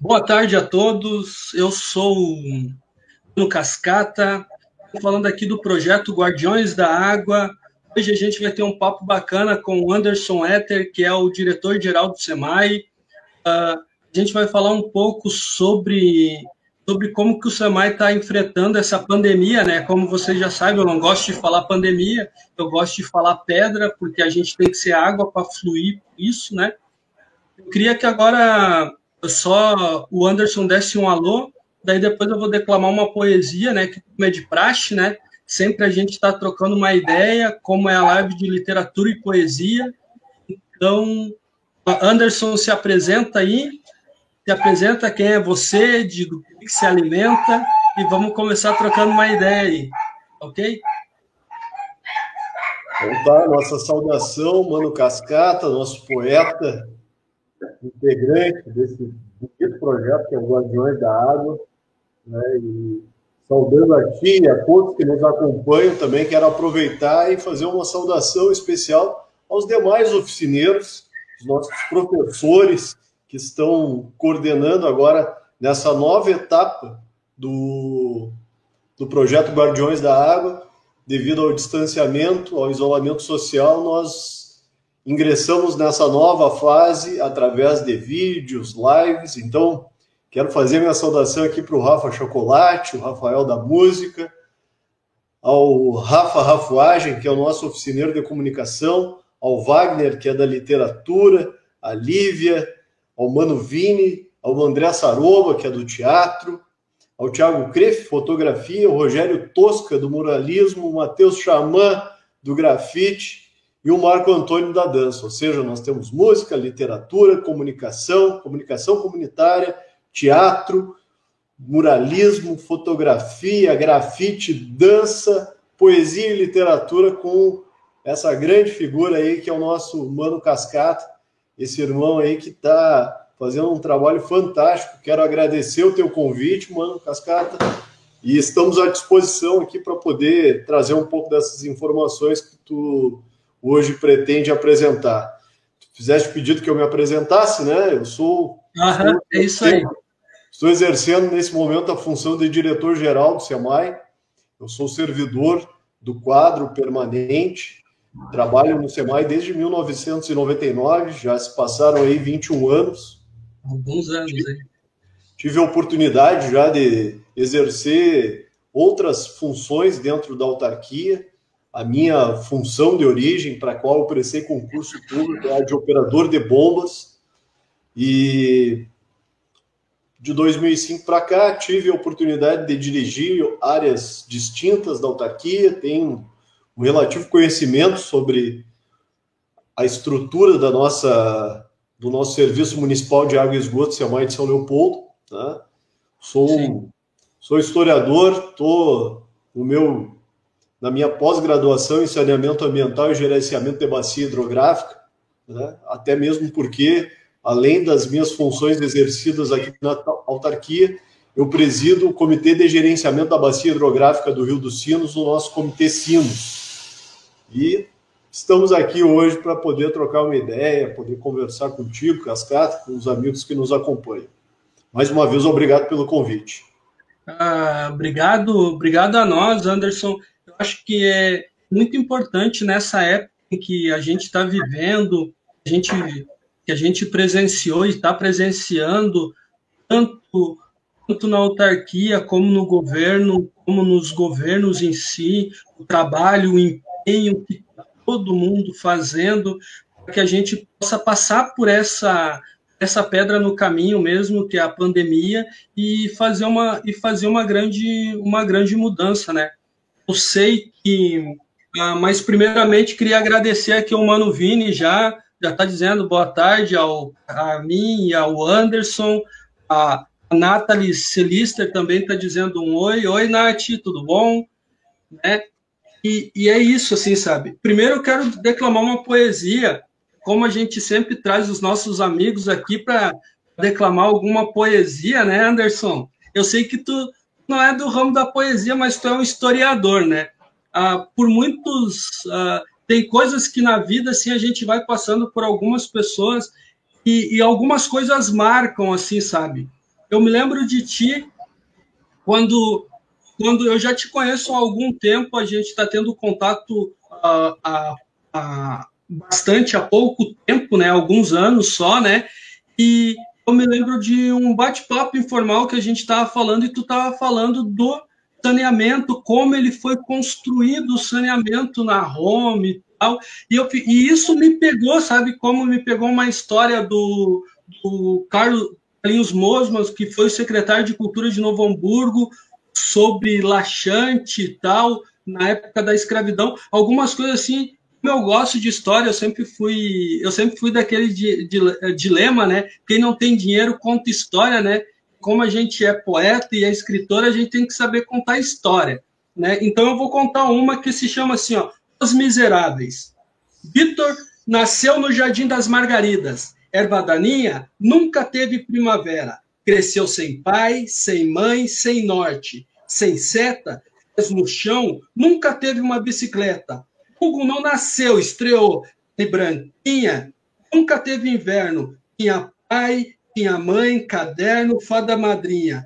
Boa tarde a todos, eu sou o Bruno Cascata, falando aqui do projeto Guardiões da Água. Hoje a gente vai ter um papo bacana com o Anderson Etter, que é o diretor-geral do SEMAI. A gente vai falar um pouco sobre como que o SEMAI está enfrentando essa pandemia, né? Como vocês já sabem, eu não gosto de falar pandemia, eu gosto de falar pedra, porque a gente tem que ser água para fluir isso, né? Eu queria que agora só o Anderson desse um alô, daí depois eu vou declamar uma poesia, né, que é de praxe, né? Sempre a gente está trocando uma ideia, como é a live de literatura e poesia. Então, Anderson, se apresenta aí, se apresenta quem é você, do que se alimenta, e vamos começar trocando uma ideia aí, ok? Então tá, nossa saudação, Mano Cascata, nosso poeta, integrante desse bonito projeto que é o Guardiões da Água, né? E saudando a ti e a todos que nos acompanham também, quero aproveitar e fazer uma saudação especial aos demais oficineiros, os nossos professores que estão coordenando agora nessa nova etapa do projeto Guardiões da Água. Devido ao distanciamento, ao isolamento social, nós ingressamos nessa nova fase através de vídeos, lives. Então, quero fazer minha saudação aqui para o Rafa Chocolate, o Rafael da Música, ao Rafa Rafuagem, que é o nosso oficineiro de comunicação, ao Wagner, que é da literatura, a Lívia, ao Mano Vini, ao André Saroba, que é do teatro, ao Thiago Crefe, fotografia, o Rogério Tosca, do muralismo, o Matheus Xamã, do grafite, e o Marco Antônio da dança. Ou seja, nós temos música, literatura, comunicação, comunicação comunitária, teatro, muralismo, fotografia, grafite, dança, poesia e literatura, com essa grande figura aí que é o nosso Mano Cascata, esse irmão aí que está fazendo um trabalho fantástico. Quero agradecer o teu convite, Mano Cascata, e estamos à disposição aqui para poder trazer um pouco dessas informações que tu hoje pretende apresentar. Tu fizeste pedido que eu me apresentasse, né? Eu sou... é isso aí. Estou exercendo nesse momento a função de diretor-geral do SEMAI. Eu sou servidor do quadro permanente, trabalho no SEMAI desde 1999, já se passaram aí 21 anos. Alguns anos, hein? Tive a oportunidade já de exercer outras funções dentro da autarquia. A minha função de origem, para a qual eu prestei concurso público, é a de operador de bombas. E de 2005 para cá, tive a oportunidade de dirigir áreas distintas da autarquia. Tenho um relativo conhecimento sobre a estrutura do nosso Serviço Municipal de Água e Esgoto, SEMAI de São Leopoldo, né? Sou historiador, estou na minha pós-graduação em saneamento ambiental e gerenciamento de bacia hidrográfica, né? Até mesmo porque, além das minhas funções exercidas aqui na autarquia, eu presido o Comitê de Gerenciamento da Bacia Hidrográfica do Rio dos Sinos, o nosso Comitê Sinos. E estamos aqui hoje para poder trocar uma ideia, poder conversar contigo, Cascata, com os amigos que nos acompanham. Mais uma vez, obrigado pelo convite. Obrigado a nós, Anderson. Eu acho que é muito importante nessa época em que a gente está vivendo, que a gente presenciou e está presenciando, tanto na autarquia como no governo, como nos governos em si, o trabalho, o empenho que todo mundo fazendo, para que a gente possa passar por essa pedra no caminho mesmo, que é a pandemia, e fazer uma grande mudança, né? Eu sei que, mas primeiramente queria agradecer aqui ao Mano Vini, já está dizendo boa tarde a mim e ao Anderson, a Nathalie Celister também está dizendo um oi. Oi, Nath, tudo bom? Né? E é isso, assim, sabe? Primeiro eu quero declamar uma poesia, como a gente sempre traz os nossos amigos aqui para declamar alguma poesia, né, Anderson? Eu sei que tu não é do ramo da poesia, mas tu é um historiador, né? Tem coisas que na vida, assim, a gente vai passando por algumas pessoas e algumas coisas marcam, assim, sabe? eu me lembro de ti quando eu já te conheço há algum tempo, a gente está tendo contato bastante há pouco tempo, né? Alguns anos só, né? E eu me lembro de um bate-papo informal que a gente estava falando e tu estava falando do saneamento, como ele foi construído o saneamento na Home e tal. E isso me pegou, sabe? Como me pegou uma história do Carlinhos Mosman, que foi o secretário de Cultura de Novo Hamburgo, sobre laxante e tal, na época da escravidão. Algumas coisas assim. Como eu gosto de história, eu sempre fui daquele dilema, né? Quem não tem dinheiro conta história, né? Como a gente é poeta e é escritor, a gente tem que saber contar história, né? Então eu vou contar uma que se chama assim, ó, Os Miseráveis. Vitor nasceu no Jardim das Margaridas. Erva daninha nunca teve primavera. Cresceu sem pai, sem mãe, sem norte, sem seta, no chão, nunca teve uma bicicleta. Hugo não nasceu, estreou de branquinha, nunca teve inverno. Tinha pai, tinha mãe, caderno, fada madrinha.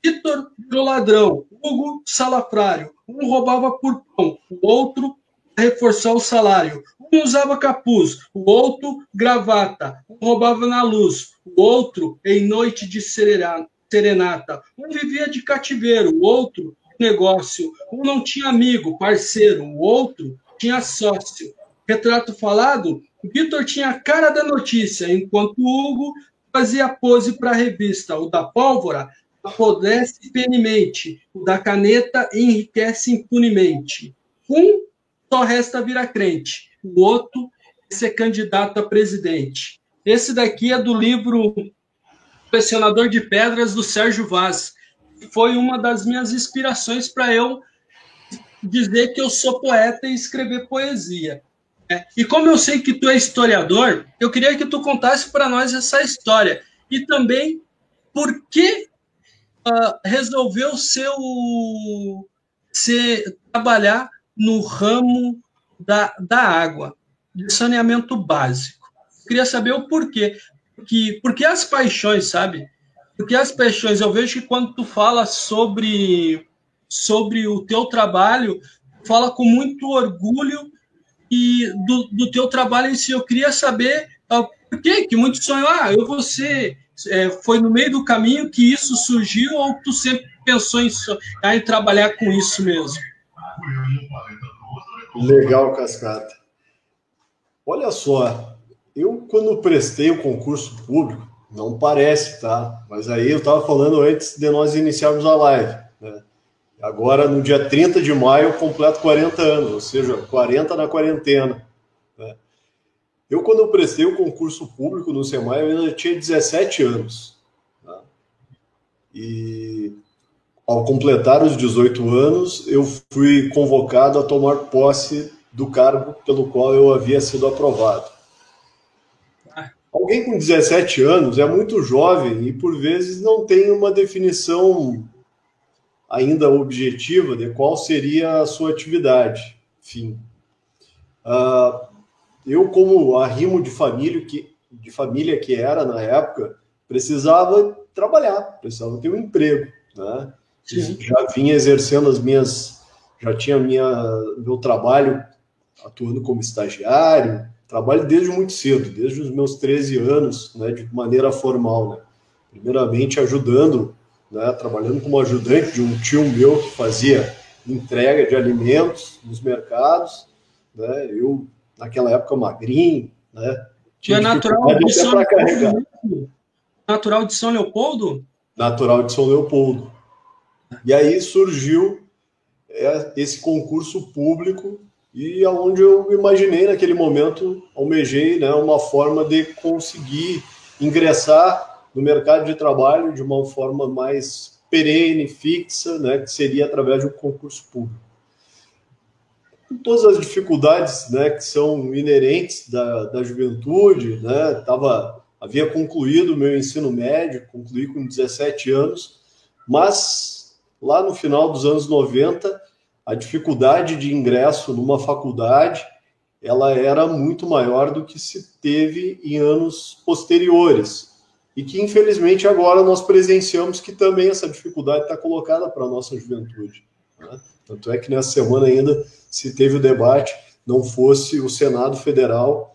Vitor virou ladrão, Hugo salafrário. Um roubava por pão, o outro reforçar o salário. Um usava capuz, o outro gravata. Um roubava na luz, o outro em noite de serenata. Um vivia de cativeiro, o outro negócio. Um não tinha amigo, parceiro, o outro tinha sócio. Retrato falado, Vitor tinha a cara da notícia, enquanto Hugo fazia pose para a revista. O da pólvora apodrece penemente, o da caneta enriquece impunemente. Um só resta virar crente, o outro é ser candidato a presidente. Esse daqui é do livro Colecionador de Pedras, do Sérgio Vaz. Foi uma das minhas inspirações para eu dizer que eu sou poeta e escrever poesia. E como eu sei que tu é historiador, eu queria que tu contasse para nós essa história. E também por que resolveu trabalhar no ramo da água, de saneamento básico. Eu queria saber o porquê. Porque as paixões, sabe? Porque as paixões, eu vejo que quando tu fala sobre o teu trabalho, fala com muito orgulho e do teu trabalho em si. Eu queria saber por que muitos sonham, eu vou ser... foi no meio do caminho que isso surgiu ou tu sempre pensou em trabalhar com isso mesmo? Legal, Cascata. Olha só, eu quando prestei o concurso público, não parece, tá? Mas aí eu estava falando antes de nós iniciarmos a live, né? Agora, no dia 30 de maio, eu completo 40 anos, ou seja, 40 na quarentena, né? Eu, quando eu prestei o concurso público no SEMAI, eu ainda tinha 17 anos, tá? E ao completar os 18 anos, eu fui convocado a tomar posse do cargo pelo qual eu havia sido aprovado. Alguém com 17 anos é muito jovem e, por vezes, não tem uma definição ainda objetiva de qual seria a sua atividade. Enfim, eu, como arrimo de família que era na época, precisava trabalhar, precisava ter um emprego, né? Já vinha exercendo já tinha meu trabalho atuando como estagiário, trabalho desde muito cedo, desde os meus 13 anos, né, de maneira formal, né? Primeiramente ajudando, né, trabalhando como ajudante de um tio meu que fazia entrega de alimentos nos mercados, né? Eu, naquela época, magrinho, né? Tu é natural de São Leopoldo? Natural de São Leopoldo? Natural de São Leopoldo. E aí surgiu esse concurso público e aonde eu imaginei naquele momento, almejei, né, uma forma de conseguir ingressar no mercado de trabalho de uma forma mais perene, fixa, né, que seria através de um concurso público. Com todas as dificuldades, né, que são inerentes da juventude, né, havia concluído o meu ensino médio, concluí com 17 anos, mas lá no final dos anos 90, a dificuldade de ingresso numa faculdade, ela era muito maior do que se teve em anos posteriores. e que, infelizmente, agora nós presenciamos que também essa dificuldade está colocada para a nossa juventude, né? Tanto é que nessa semana ainda se teve o debate, não fosse o Senado Federal,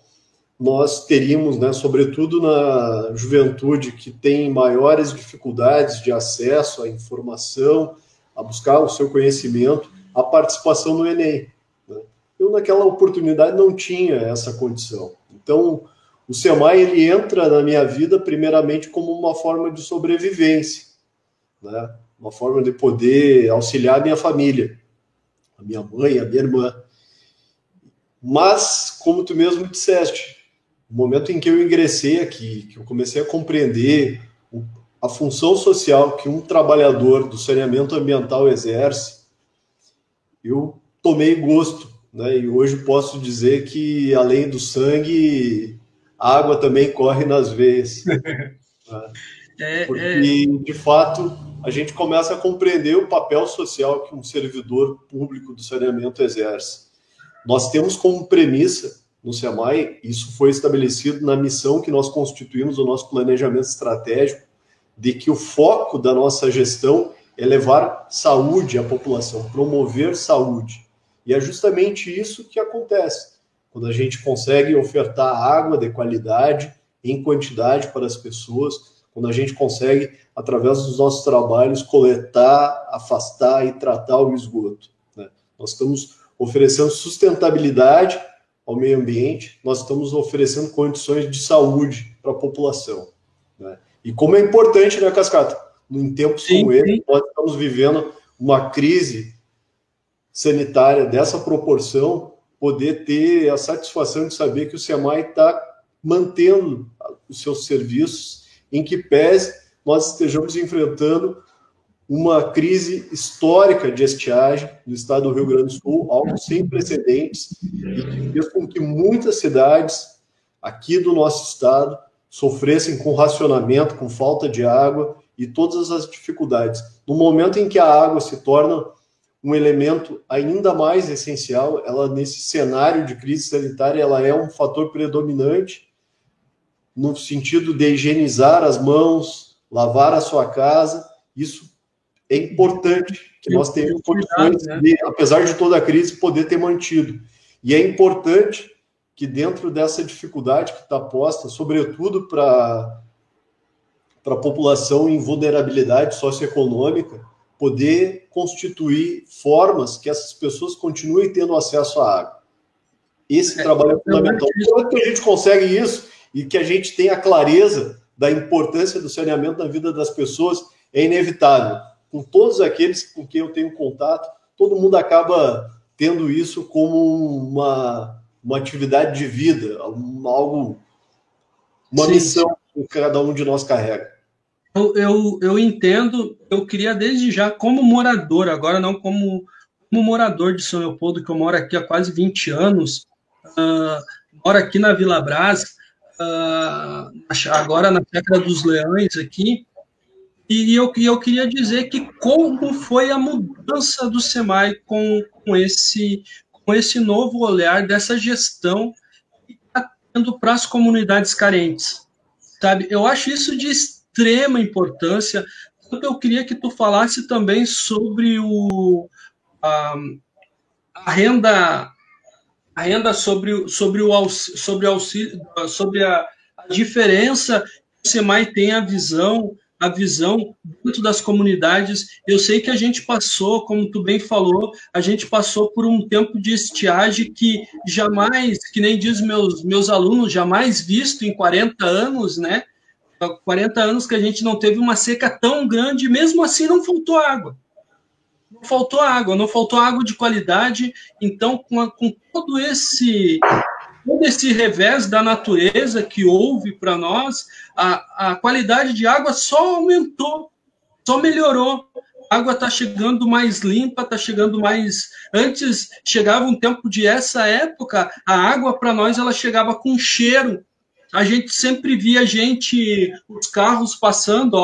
nós teríamos, né, sobretudo na juventude que tem maiores dificuldades de acesso à informação, a buscar o seu conhecimento, a participação no Enem, né? Eu, naquela oportunidade, não tinha essa condição. Então, o SEMAI, ele entra na minha vida primeiramente como uma forma de sobrevivência, né? Uma forma de poder auxiliar a minha família, a minha mãe, a minha irmã. Mas, como tu mesmo disseste, no momento em que eu ingressei aqui, que eu comecei a compreender a função social que um trabalhador do saneamento ambiental exerce, eu tomei gosto, né? E hoje posso dizer que, além do sangue, a água também corre nas veias. Né? Porque, de fato, a gente começa a compreender o papel social que um servidor público do saneamento exerce. Nós temos como premissa no SEMAI, isso foi estabelecido na missão que nós constituímos, o nosso planejamento estratégico, de que o foco da nossa gestão é levar saúde à população, promover saúde. E é justamente isso que acontece quando a gente consegue ofertar água de qualidade, em quantidade para as pessoas, quando a gente consegue, através dos nossos trabalhos, coletar, afastar e tratar o esgoto, né? Nós estamos oferecendo sustentabilidade ao meio ambiente, nós estamos oferecendo condições de saúde para a população, né? E como é importante, né, Cascata? Em tempos como esse, nós estamos vivendo uma crise sanitária dessa proporção, poder ter a satisfação de saber que o SEMAI está mantendo os seus serviços, em que pese nós estejamos enfrentando uma crise histórica de estiagem no estado do Rio Grande do Sul, algo sem precedentes, e que fez com que muitas cidades aqui do nosso estado sofressem com racionamento, com falta de água e todas as dificuldades. No momento em que a água se torna um elemento ainda mais essencial, ela, nesse cenário de crise sanitária, ela é um fator predominante no sentido de higienizar as mãos, lavar a sua casa. Isso é importante, que nós tenhamos condições de, apesar de toda a crise, poder ter mantido. E é importante que, dentro dessa dificuldade que está posta, sobretudo para a população em vulnerabilidade socioeconômica, poder constituir formas que essas pessoas continuem tendo acesso à água. Esse trabalho é fundamental. Quando que a gente consegue isso e que a gente tenha a clareza da importância do saneamento na vida das pessoas, é inevitável. Com todos aqueles com quem eu tenho contato, todo mundo acaba tendo isso como uma atividade de vida, uma missão que cada um de nós carrega. Eu entendo, eu queria desde já, como morador, agora não como morador de São Leopoldo, que eu moro aqui há quase 20 anos, moro aqui na Vila Brás, agora na Chácara dos Leões aqui, e eu queria dizer que como foi a mudança do SEMAI com esse novo olhar dessa gestão que está tendo para as comunidades carentes, sabe? Eu acho isso de extrema importância. Eu queria que tu falasse também sobre a renda sobre a diferença que o SEMAI tem a visão dentro das comunidades. Eu sei que a gente passou, como tu bem falou, a gente passou por um tempo de estiagem que jamais, que nem diz meus alunos, jamais visto em 40 anos, né? 40 anos que a gente não teve uma seca tão grande, mesmo assim não faltou água. Não faltou água de qualidade. Então, com todo esse revés da natureza que houve para nós, a qualidade de água só aumentou, só melhorou. A água está chegando mais limpa, está chegando mais... Antes, chegava um tempo de essa época, a água para nós ela chegava com cheiro. A gente sempre via os carros passando,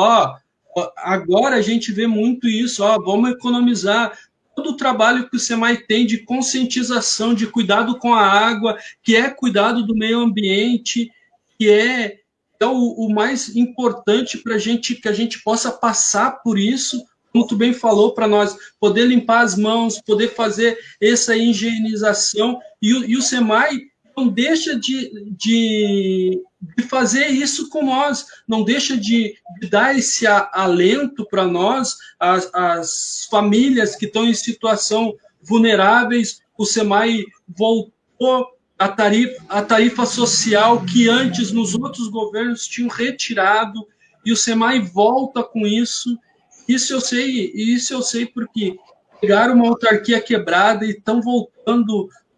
agora a gente vê muito isso, vamos economizar. Todo o trabalho que o SEMAI tem de conscientização, de cuidado com a água, que é cuidado do meio ambiente, que é é o mais importante para que a gente possa passar por isso, como tu bem falou, para nós poder limpar as mãos, poder fazer essa higienização, e o SEMAI não deixa de fazer isso com nós, não deixa de dar esse alento para nós, as famílias que estão em situação vulneráveis. O SEMAI voltou a tarifa social que antes nos outros governos tinham retirado, e o SEMAI volta com isso. Isso eu sei porque pegaram uma autarquia quebrada e estão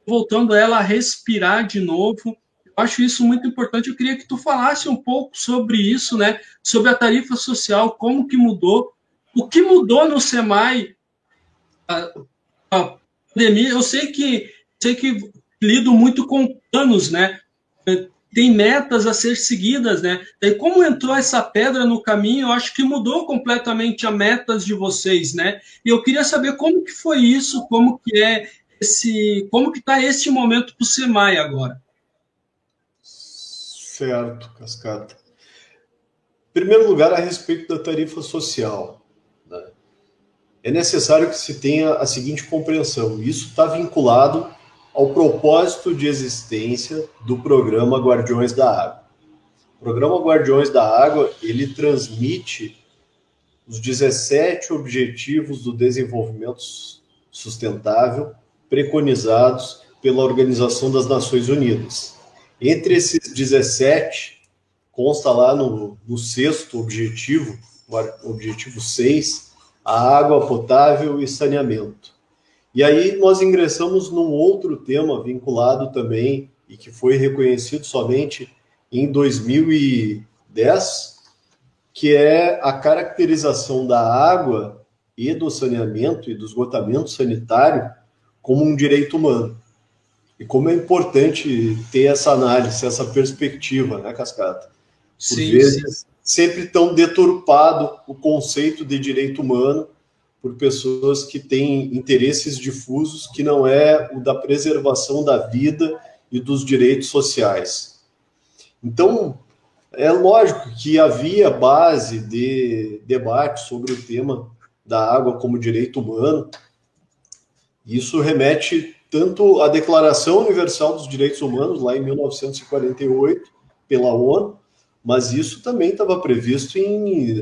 voltando ela a respirar de novo. Eu acho isso muito importante. Eu queria que tu falasse um pouco sobre isso, né? Sobre a tarifa social, como que mudou, o que mudou no SEMAI, a pandemia. Eu sei que lido muito com planos, né? Tem metas a ser seguidas, né? E como entrou essa pedra no caminho, eu acho que mudou completamente as metas de vocês, né? E eu queria saber como que foi isso, como que está este momento para o SEMAI agora. Certo, Cascata. Em primeiro lugar, a respeito da tarifa social, né? É necessário que se tenha a seguinte compreensão: isso está vinculado ao propósito de existência do programa Guardiões da Água. O programa Guardiões da Água, ele transmite os 17 objetivos do desenvolvimento sustentável preconizados pela Organização das Nações Unidas. Entre esses 17, consta lá no sexto objetivo, o objetivo 6, a água potável e saneamento. E aí nós ingressamos num outro tema vinculado também, e que foi reconhecido somente em 2010, que é a caracterização da água e do saneamento e do esgotamento sanitário como um direito humano. E como é importante ter essa análise, essa perspectiva, né, Cascata? Por vezes, sempre tão deturpado o conceito de direito humano por pessoas que têm interesses difusos, que não é o da preservação da vida e dos direitos sociais. Então, é lógico que havia base de debate sobre o tema da água como direito humano. Isso remete tanto à Declaração Universal dos Direitos Humanos, lá em 1948, pela ONU, mas isso também estava previsto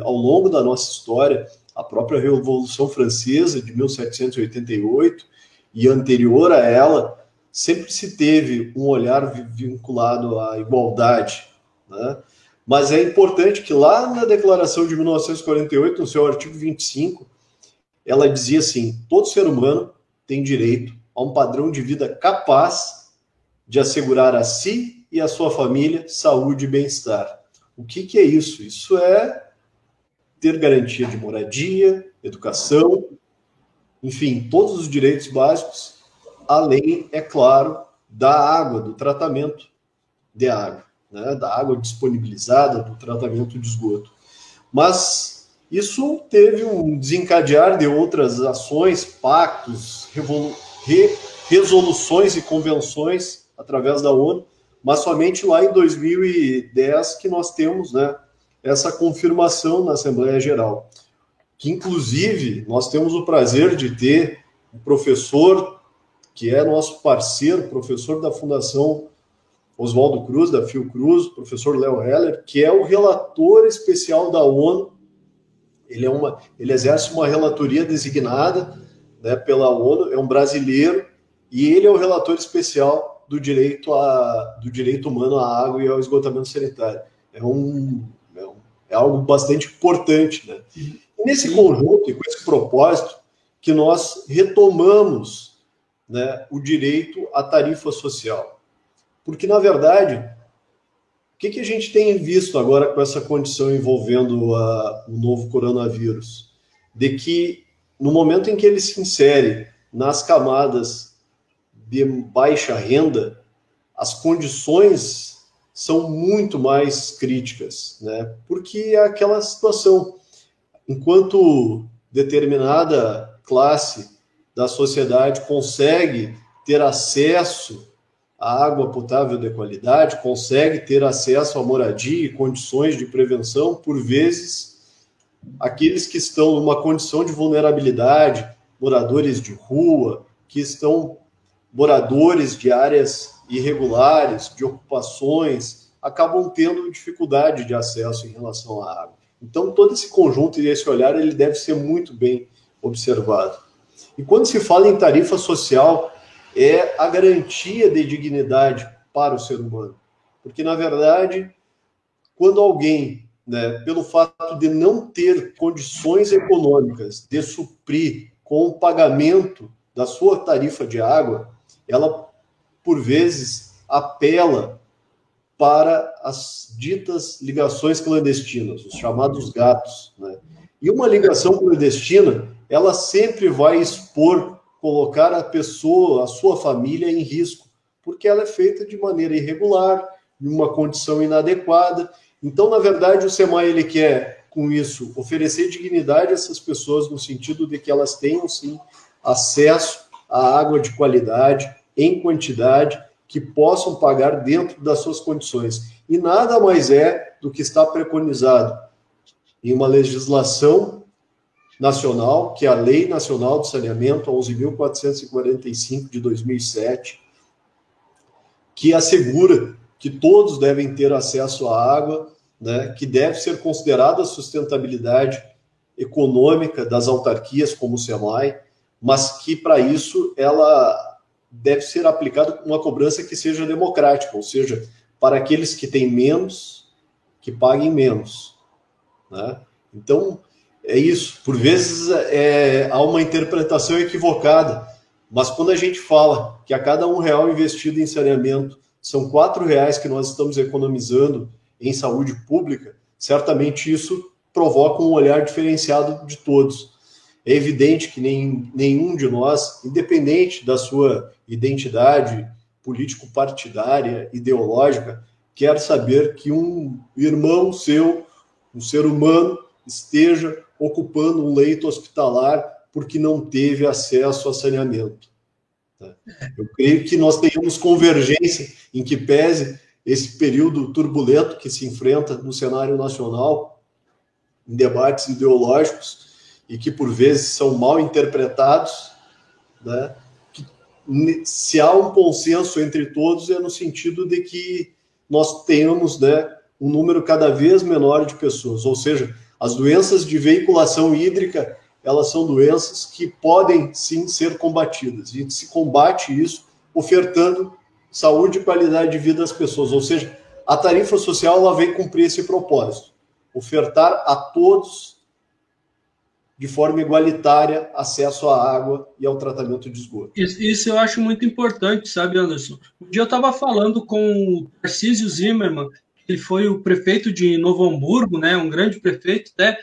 ao longo da nossa história. A própria Revolução Francesa, de 1788, e anterior a ela, sempre se teve um olhar vinculado à igualdade, né? Mas é importante que lá na Declaração de 1948, no seu artigo 25, ela dizia assim: todo ser humano tem direito a um padrão de vida capaz de assegurar a si e a sua família saúde e bem-estar. O que é isso? Isso é ter garantia de moradia, educação, enfim, todos os direitos básicos, além, é claro, da água, do tratamento de água, né? Da água disponibilizada, do tratamento de esgoto. Mas isso teve um desencadear de outras ações, pactos, resoluções e convenções através da ONU, mas somente lá em 2010 que nós temos, né, essa confirmação na Assembleia Geral, que inclusive nós temos o prazer de ter um professor que é nosso parceiro, professor da Fundação Oswaldo Cruz, da Fiocruz, professor Léo Heller, que é o relator especial da ONU. Ele exerce uma relatoria designada, né, pela ONU, é um brasileiro, e ele é o relator especial do direito humano à água e ao esgotamento sanitário. É algo bastante importante, né? E nesse conjunto e com esse propósito que nós retomamos, né, o direito à tarifa social. Porque, na verdade, o que a gente tem visto agora com essa condição envolvendo o novo coronavírus? De que, no momento em que ele se insere nas camadas de baixa renda, as condições são muito mais críticas, né? Porque é aquela situação, enquanto determinada classe da sociedade consegue ter acesso a água potável de qualidade, consegue ter acesso à moradia e condições de prevenção, por vezes, aqueles que estão numa condição de vulnerabilidade, moradores de rua, que estão moradores de áreas irregulares, de ocupações, acabam tendo dificuldade de acesso em relação à água. Então, todo esse conjunto e esse olhar, ele deve ser muito bem observado. E quando se fala em tarifa social, é a garantia de dignidade para o ser humano. Porque, na verdade, quando alguém, né, pelo fato de não ter condições econômicas de suprir com o pagamento da sua tarifa de água, ela, por vezes, apela para as ditas ligações clandestinas, os chamados gatos, né? E uma ligação clandestina, ela sempre vai expor, colocar a pessoa, a sua família em risco, porque ela é feita de maneira irregular, em uma condição inadequada. Então, na verdade, o SEMAI, ele quer, com isso, oferecer dignidade a essas pessoas, no sentido de que elas tenham, sim, acesso à água de qualidade, em quantidade, que possam pagar dentro das suas condições. E nada mais é do que está preconizado em uma legislação nacional, que é a Lei Nacional do Saneamento 11.445 de 2007, que assegura que todos devem ter acesso à água, né, que deve ser considerada a sustentabilidade econômica das autarquias como o SEMAI, mas que, para isso, ela deve ser aplicada com uma cobrança que seja democrática, ou seja, para aqueles que têm menos, que paguem menos, né? Então, é isso. Por vezes há uma interpretação equivocada, mas quando a gente fala que a cada R$1 investido em saneamento são R$4 que nós estamos economizando em saúde pública, certamente isso provoca um olhar diferenciado de todos. É evidente que nenhum de nós, independente da sua identidade político-partidária, ideológica, quer saber que um irmão seu, um ser humano, esteja ocupando um leito hospitalar porque não teve acesso a saneamento. Eu creio que nós tenhamos convergência em que pese esse período turbulento que se enfrenta no cenário nacional, em debates ideológicos, e que por vezes são mal interpretados, né? Que, se há um consenso entre todos, é no sentido de que nós tenhamos, né, um número cada vez menor de pessoas, ou seja, as doenças de veiculação hídrica, elas são doenças que podem sim ser combatidas, e se combate isso ofertando saúde e qualidade de vida às pessoas, ou seja, a tarifa social, ela vem cumprir esse propósito, ofertar a todos de forma igualitária acesso à água e ao tratamento de esgoto. Isso eu acho muito importante, sabe, Anderson? Um dia eu estava falando com o Tarcísio Zimmermann, ele foi o prefeito de Novo Hamburgo, né, um grande prefeito, né?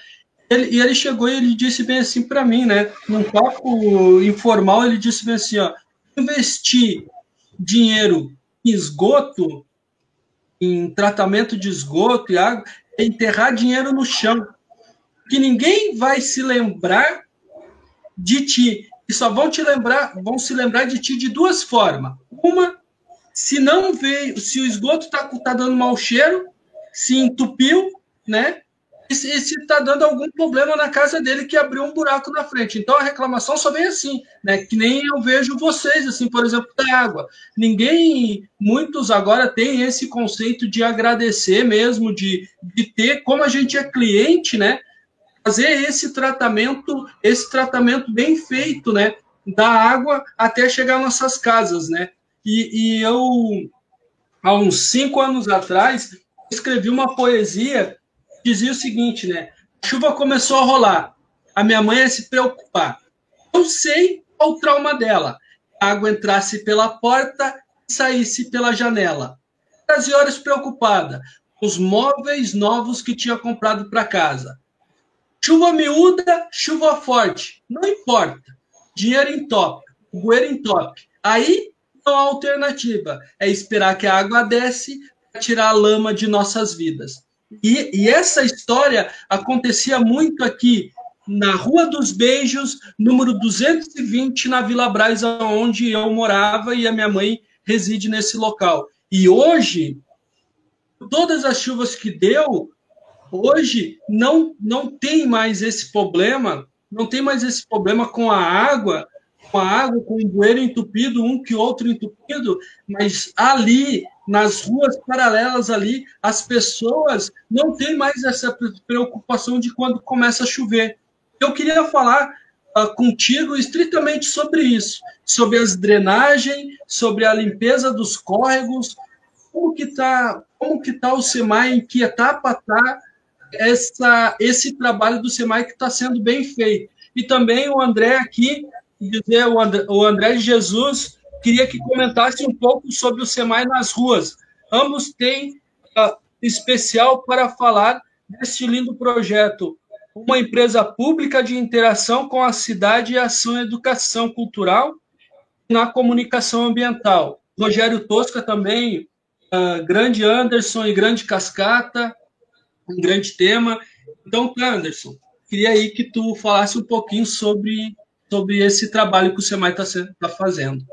Ele chegou e ele disse bem assim para mim, né? Num papo informal, ele disse bem assim, ó, investir dinheiro em esgoto, em tratamento de esgoto e água, é enterrar dinheiro no chão. Que ninguém vai se lembrar de ti. E só vão se lembrar de ti de duas formas. Uma, se não veio, se o esgoto tá dando mau cheiro, se entupiu, né? E se está dando algum problema na casa dele que abriu um buraco na frente. Então a reclamação só vem assim, né? Que nem eu vejo vocês, assim, por exemplo, da água. Muitos agora têm esse conceito de agradecer mesmo, de ter, como a gente é cliente, né? Fazer esse tratamento bem feito, né? Da água até chegar às nossas casas, né? E eu, há uns 5 anos atrás, escrevi uma poesia que dizia o seguinte, né? A chuva começou a rolar, a minha mãe ia se preocupar. Eu sei qual o trauma dela. A água entrasse pela porta e saísse pela janela. 13 horas preocupada, com os móveis novos que tinha comprado para casa. Chuva miúda, chuva forte, não importa. Dinheiro entope, bueiro entope. Aí não há alternativa. É esperar que a água desce para tirar a lama de nossas vidas. E essa história acontecia muito aqui na Rua dos Beijos, número 220, na Vila Braz, onde eu morava e a minha mãe reside nesse local. E hoje, todas as chuvas que deu, hoje não tem mais esse problema, não tem mais esse problema com a água, com o bueiro entupido, um que outro entupido, mas ali, nas ruas paralelas ali, as pessoas não têm mais essa preocupação de quando começa a chover. Eu queria falar contigo estritamente sobre isso, sobre as drenagens, sobre a limpeza dos córregos, como que tá o SEMAI, em que etapa está esse trabalho do SEMAI que está sendo bem feito. E também o André aqui, o André de Jesus, queria que comentasse um pouco sobre o SEMAI nas ruas. Ambos têm especial para falar desse lindo projeto, uma empresa pública de interação com a cidade e ação em educação cultural na comunicação ambiental. Rogério Tosca também, grande Anderson e grande Cascata, um grande tema. Então, Anderson, queria aí que tu falasse um pouquinho sobre esse trabalho que o SEMAI está fazendo.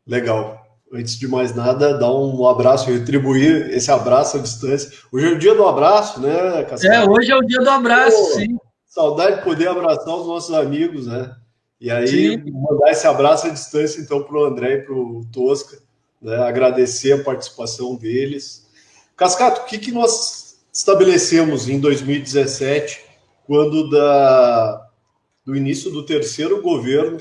Legal. Antes de mais nada, dar um abraço, retribuir esse abraço à distância. Hoje é o dia do abraço, né, Cascata? Hoje é o dia do abraço, sim. Saudade de poder abraçar os nossos amigos, né? E aí, mandar esse abraço à distância, então, para o André e para o Tosca, né? Agradecer a participação deles. Cascato, o que nós estabelecemos em 2017, quando do início do terceiro governo,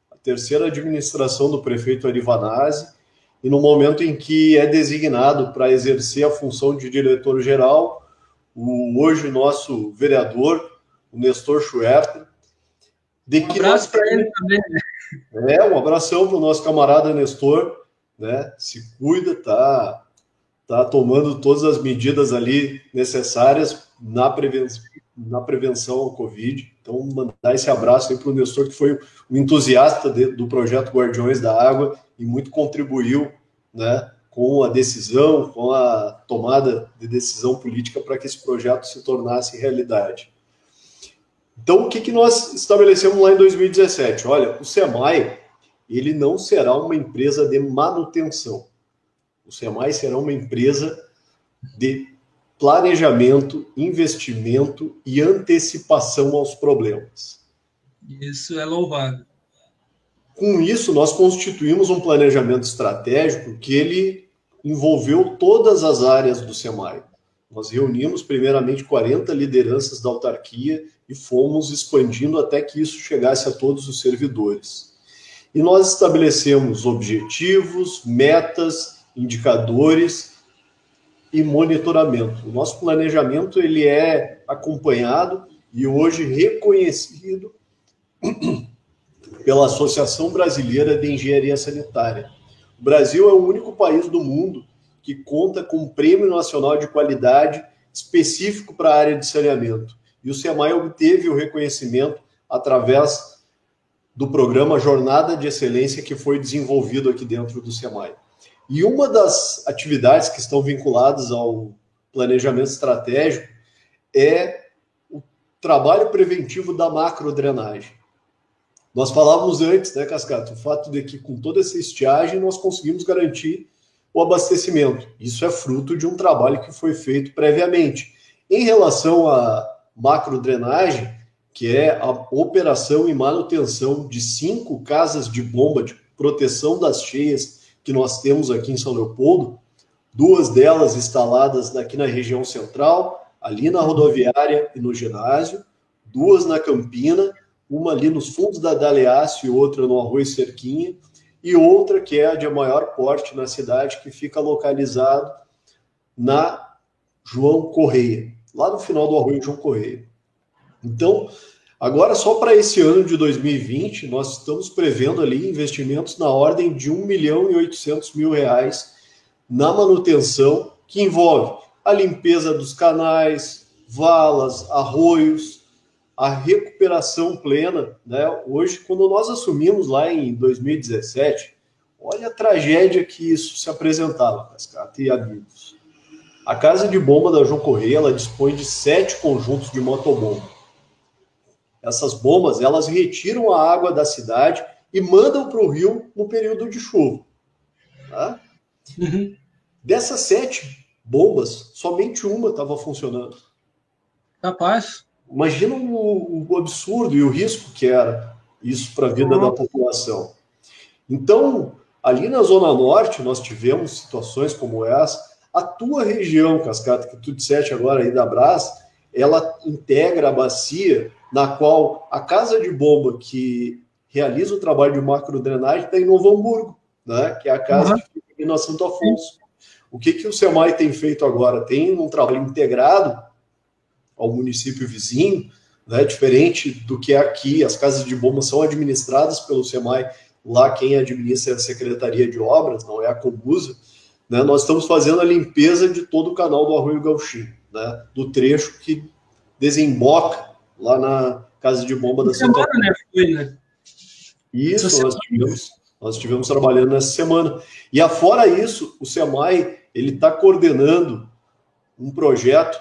a terceira administração do prefeito Ari Vanazzi, e no momento em que é designado para exercer a função de diretor-geral, hoje nosso vereador, o Nestor Schwerter. Um abraço para ele também. Um abração para o nosso camarada Nestor, né? Se cuida, tá tomando todas as medidas ali necessárias na prevenção ao Covid. Então, mandar esse abraço aí para o Nestor, que foi um entusiasta do projeto Guardiões da Água e muito contribuiu, né, com a decisão, com a tomada de decisão política para que esse projeto se tornasse realidade. Então, o que nós estabelecemos lá em 2017? Olha, o SEMAI, ele não será uma empresa de manutenção. O SEMAI será uma empresa de planejamento, investimento e antecipação aos problemas. Isso é louvável. Com isso, nós constituímos um planejamento estratégico que ele envolveu todas as áreas do SEMAI. Nós reunimos primeiramente 40 lideranças da autarquia e fomos expandindo até que isso chegasse a todos os servidores. E nós estabelecemos objetivos, metas, indicadores e monitoramento. O nosso planejamento ele é acompanhado e hoje reconhecido pela Associação Brasileira de Engenharia Sanitária. O Brasil é o único país do mundo que conta com um prêmio nacional de qualidade específico para a área de saneamento. E o SEMAI obteve o reconhecimento através do programa Jornada de Excelência que foi desenvolvido aqui dentro do SEMAI. E uma das atividades que estão vinculadas ao planejamento estratégico é o trabalho preventivo da macrodrenagem. Nós falávamos antes, né, Cascata, o fato de que com toda essa estiagem nós conseguimos garantir o abastecimento. Isso é fruto de um trabalho que foi feito previamente. Em relação à macrodrenagem, que é a operação e manutenção de 5 casas de bomba de proteção das cheias que nós temos aqui em São Leopoldo, 2 delas instaladas aqui na região central, ali na rodoviária e no ginásio, 2 na Campina, uma ali nos fundos da Daleácio e outra no Arroio Cerquinha, e outra que é a de maior porte na cidade, que fica localizado na João Correia, lá no final do Arroio João Correia. Então, agora só para esse ano de 2020, nós estamos prevendo ali investimentos na ordem de R$1.800.000 na manutenção, que envolve a limpeza dos canais, valas, arroios, a recuperação plena, né? Hoje, quando nós assumimos lá em 2017, olha a tragédia que isso se apresentava, Cascata e amigos. A casa de bomba da João Correia, ela dispõe de 7 conjuntos de motobomba. Essas bombas, elas retiram a água da cidade e mandam para o rio no período de chuva. Tá? Uhum. Dessas 7 bombas, somente uma estava funcionando. Capaz. Imagina o absurdo e o risco que era isso para a vida da população. Então, ali na Zona Norte, nós tivemos situações como essa. A tua região, Cascata, que tu disseste agora aí da Brás, ela integra a bacia na qual a casa de bomba que realiza o trabalho de macrodrenagem está em Novo Hamburgo, né? Que é a casa que fica aqui na Santo Afonso. O que o SEMAI tem feito agora? Tem um trabalho integrado ao município vizinho, né? Diferente do que é aqui, as casas de bomba são administradas pelo SEMAI, lá quem administra é a Secretaria de Obras, não é a Combusa, né? Nós estamos fazendo a limpeza de todo o canal do Arroio Gauchim, né? Do trecho que desemboca lá na casa de bomba da Santa Cruz. Né? Foi, né? Isso, nós estivemos trabalhando nessa semana. E afora isso, o SEMAI está coordenando um projeto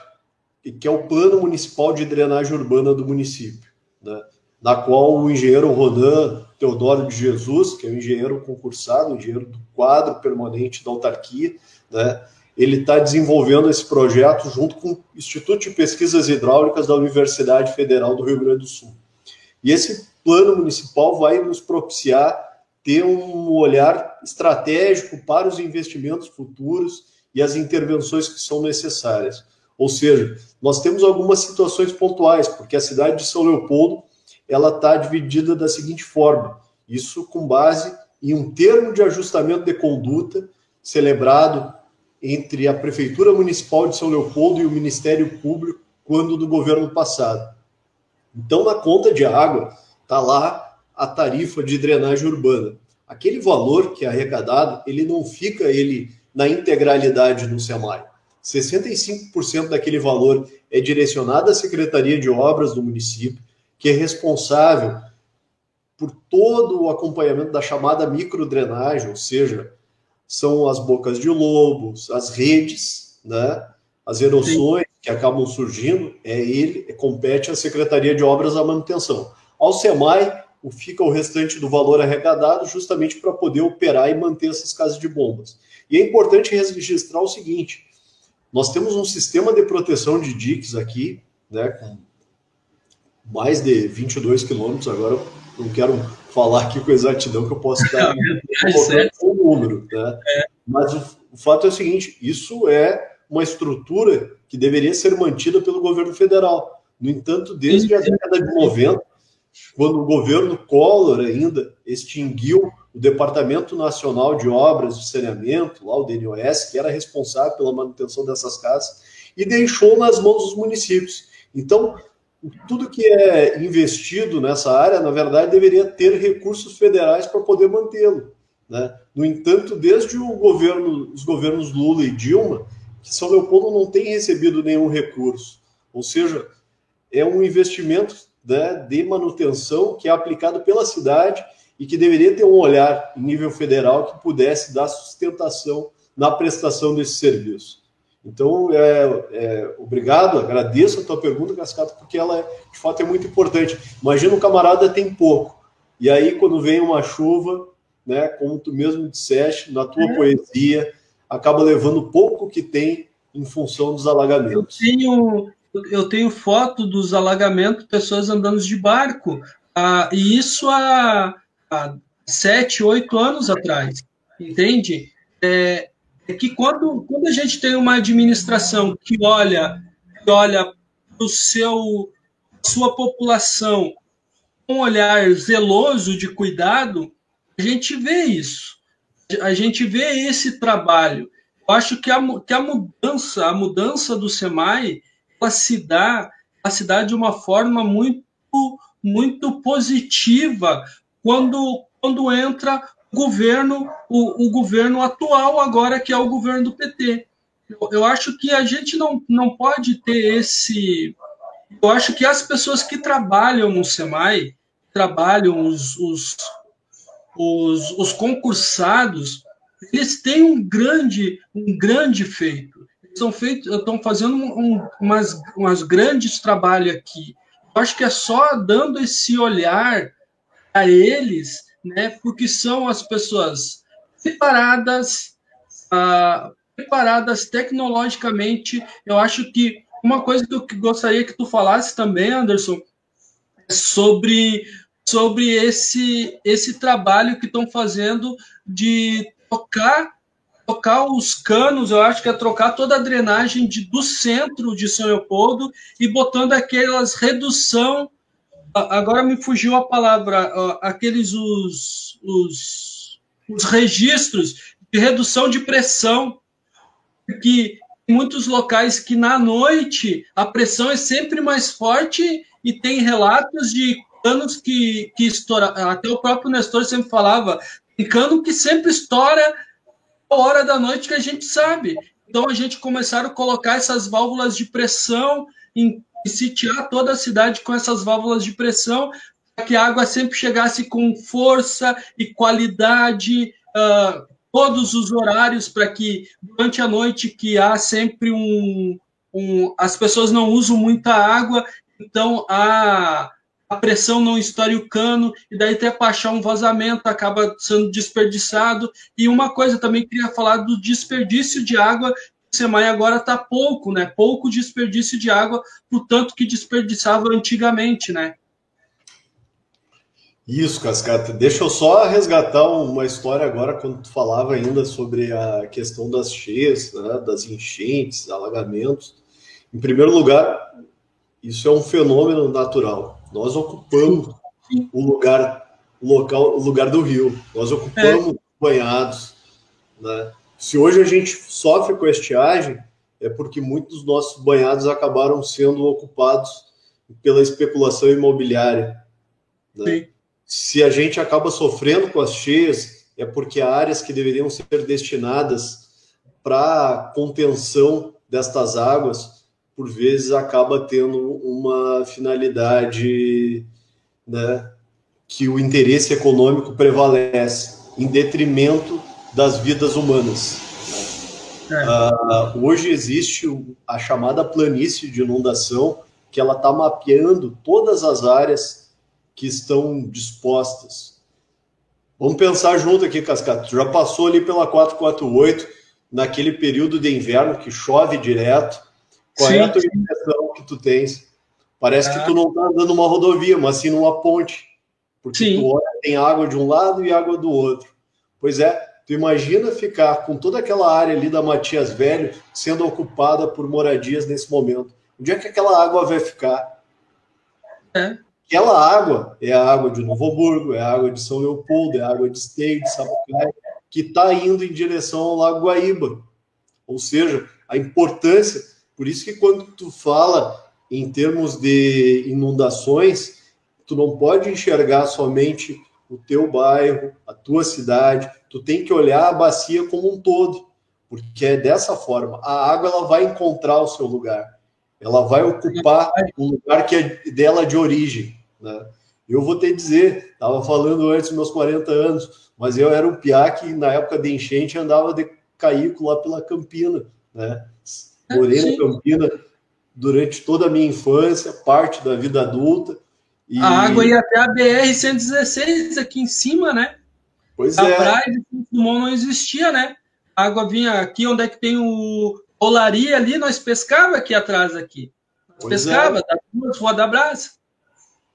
que é o Plano Municipal de Drenagem Urbana do município, né? Na qual o engenheiro Ronan Teodoro de Jesus, que é um engenheiro concursado, engenheiro do quadro permanente da autarquia, né? Ele está desenvolvendo esse projeto junto com o Instituto de Pesquisas Hidráulicas da Universidade Federal do Rio Grande do Sul. E esse plano municipal vai nos propiciar ter um olhar estratégico para os investimentos futuros e as intervenções que são necessárias. Ou seja, nós temos algumas situações pontuais, porque a cidade de São Leopoldo ela está dividida da seguinte forma, isso com base em um termo de ajustamento de conduta celebrado entre a Prefeitura Municipal de São Leopoldo e o Ministério Público quando do governo passado. Então, na conta de água, está lá a tarifa de drenagem urbana. Aquele valor que é arrecadado, ele não fica na integralidade no SEMAI. 65% daquele valor é direcionado à Secretaria de Obras do município, que é responsável por todo o acompanhamento da chamada microdrenagem, ou seja, são as bocas de lobos, as redes, né, as erosões que acabam surgindo, compete à Secretaria de Obras a manutenção. Ao SEMAI, fica o restante do valor arrecadado justamente para poder operar e manter essas casas de bombas. E é importante registrar o seguinte, nós temos um sistema de proteção de diques aqui, né, com mais de 22 quilômetros, agora eu não quero falar aqui com exatidão que eu posso dar um número, né? Mas o fato é o seguinte, isso é uma estrutura que deveria ser mantida pelo governo federal. No entanto, desde a década de 90, quando o governo Collor ainda extinguiu o Departamento Nacional de Obras de Saneamento, lá o DNOS, que era responsável pela manutenção dessas casas, e deixou nas mãos dos municípios. Então, tudo que é investido nessa área, na verdade, deveria ter recursos federais para poder mantê-lo, né? No entanto, desde os governos Lula e Dilma, que São Leopoldo não tem recebido nenhum recurso. Ou seja, é um investimento, né, de manutenção que é aplicado pela cidade e que deveria ter um olhar em nível federal que pudesse dar sustentação na prestação desse serviço. Então, obrigado, agradeço a tua pergunta, Cascata, porque ela, de fato, é muito importante. Imagina um camarada tem pouco, e aí quando vem uma chuva, né, como tu mesmo disseste, na tua poesia, acaba levando pouco que tem em função dos alagamentos. Eu tenho foto dos alagamentos, pessoas andando de barco, e isso há 7, 8 anos atrás, entende? É que quando a gente tem uma administração que olha para sua população com um olhar zeloso de cuidado, a gente vê isso. A gente vê esse trabalho. Eu acho que a mudança do SEMAI, ela se dá de uma forma muito, muito positiva quando entra o governo atual agora, que é o governo do PT. Eu acho que a gente não pode ter esse... Eu acho que as pessoas que trabalham no SEMAI, trabalham os concursados, eles têm um grande feito. Estão fazendo umas grandes trabalhos aqui. Eu acho que é só dando esse olhar a eles, né, porque são as pessoas separadas, preparadas tecnologicamente. Eu acho que uma coisa que eu gostaria que tu falasse também, Anderson, é sobre esse trabalho que estão fazendo de trocar os canos. Eu acho que é trocar toda a drenagem do centro de São Leopoldo e botando aquelas redução. Agora me fugiu a palavra, aqueles os registros de redução de pressão, que em muitos locais que na noite a pressão é sempre mais forte e tem relatos de canos que estoura. Até o próprio Nestor sempre falava, tem cano que sempre estoura a hora da noite que a gente sabe. Então a gente começaram a colocar essas válvulas de pressão e sitiar toda a cidade com essas válvulas de pressão, para que a água sempre chegasse com força e qualidade, todos os horários, para que durante a noite que há sempre as pessoas não usam muita água, então a pressão não estoure o cano, e daí até para achar um vazamento acaba sendo desperdiçado. E uma coisa também queria falar do desperdício de água. O SEMAI agora está pouco, né? Pouco desperdício de água, por tanto que desperdiçava antigamente, né? Isso, Cascata. Deixa eu só resgatar uma história agora, quando tu falava ainda sobre a questão das cheias, né, das enchentes, alagamentos. Em primeiro lugar, isso é um fenômeno natural. Nós ocupamos o lugar do rio. Nós ocupamos banhados, né? Se hoje a gente sofre com estiagem, é porque muitos dos nossos banhados acabaram sendo ocupados pela especulação imobiliária, né? Se a gente acaba sofrendo com as cheias, é porque áreas que deveriam ser destinadas para contenção destas águas, por vezes acaba tendo uma finalidade, né, que o interesse econômico prevalece em detrimento das vidas humanas. Hoje existe a chamada planície de inundação, que ela está mapeando todas as áreas que estão dispostas. Vamos pensar junto aqui, Cascata. Tu já passou ali pela 448, naquele período de inverno que chove direto. Qual é a tua impressão que tu tens? Parece que tu não está andando numa rodovia, mas sim numa ponte. Porque tu olha, tem água de um lado e água do outro. Pois é, tu imagina ficar com toda aquela área ali da Matias Velho sendo ocupada por moradias nesse momento. Onde é que aquela água vai ficar? Aquela água é a água de Novo Hamburgo, é a água de São Leopoldo, é a água de Esteio, de Sapucaí, que está indo em direção ao Lago Guaíba. Ou seja, a importância, por isso que quando tu fala em termos de inundações, tu não pode enxergar somente o teu bairro, a tua cidade, tu tem que olhar a bacia como um todo, porque é dessa forma, a água ela vai encontrar o seu lugar. Ela vai ocupar um lugar que é dela de origem, né? Eu vou te dizer, estava falando antes dos meus 40 anos, mas eu era um piá que na época de enchente andava de caico lá pela Campina, né? Morei na Campina durante toda a minha infância, parte da vida adulta. E a água ia até a BR-116 aqui em cima, né? Pois a praia de Santos Dumont não existia, né? A água vinha aqui, onde é que tem o Olaria ali, nós pescava aqui atrás aqui. Nós pescava, da Rua da Brasa.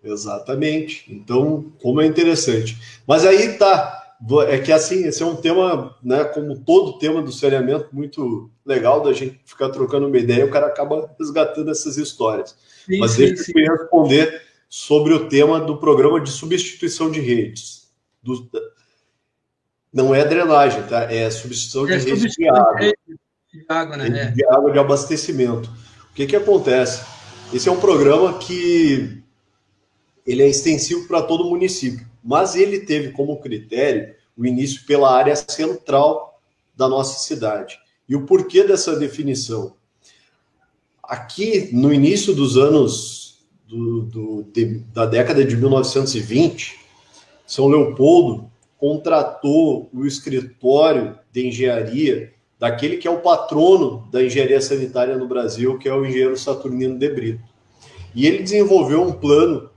Exatamente. Então, como é interessante. Mas aí tá, é que assim, esse é um tema, né, como todo tema do saneamento, muito legal da gente ficar trocando uma ideia, o cara acaba resgatando essas histórias. Mas deixa eu responder sobre o tema do programa de substituição de redes. Não é drenagem, tá? É substituição de redes de água. De água, né? De água de abastecimento. O que acontece? Esse é um programa que ele é extensivo para todo o município, mas ele teve como critério o início pela área central da nossa cidade. E o porquê dessa definição? Aqui, no início dos anos da década de 1920, São Leopoldo contratou o escritório de engenharia daquele que é o patrono da engenharia sanitária no Brasil, que é o engenheiro Saturnino de Brito. E ele desenvolveu um plano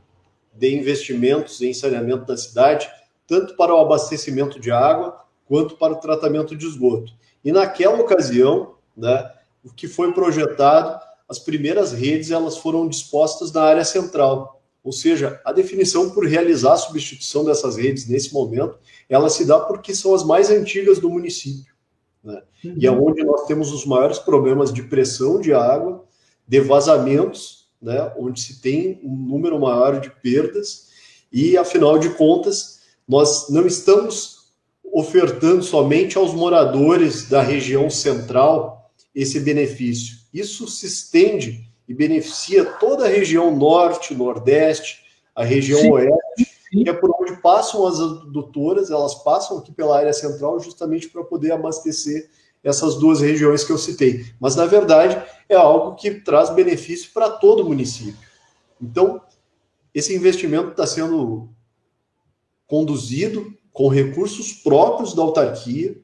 de investimentos em saneamento da cidade, tanto para o abastecimento de água, quanto para o tratamento de esgoto. E naquela ocasião, né, o que foi projetado, as primeiras redes elas foram dispostas na área central. Ou seja, a definição por realizar a substituição dessas redes nesse momento, ela se dá porque são as mais antigas do município, né? E é onde nós temos os maiores problemas de pressão de água, de vazamentos, né, onde se tem um número maior de perdas, e, afinal de contas, nós não estamos ofertando somente aos moradores da região central esse benefício. Isso se estende e beneficia toda a região norte, nordeste, a região Sim. oeste, que é por onde passam as adutoras, elas passam aqui pela área central justamente para poder abastecer essas duas regiões que eu citei. Mas, na verdade, é algo que traz benefício para todo o município. Então, esse investimento está sendo conduzido com recursos próprios da autarquia.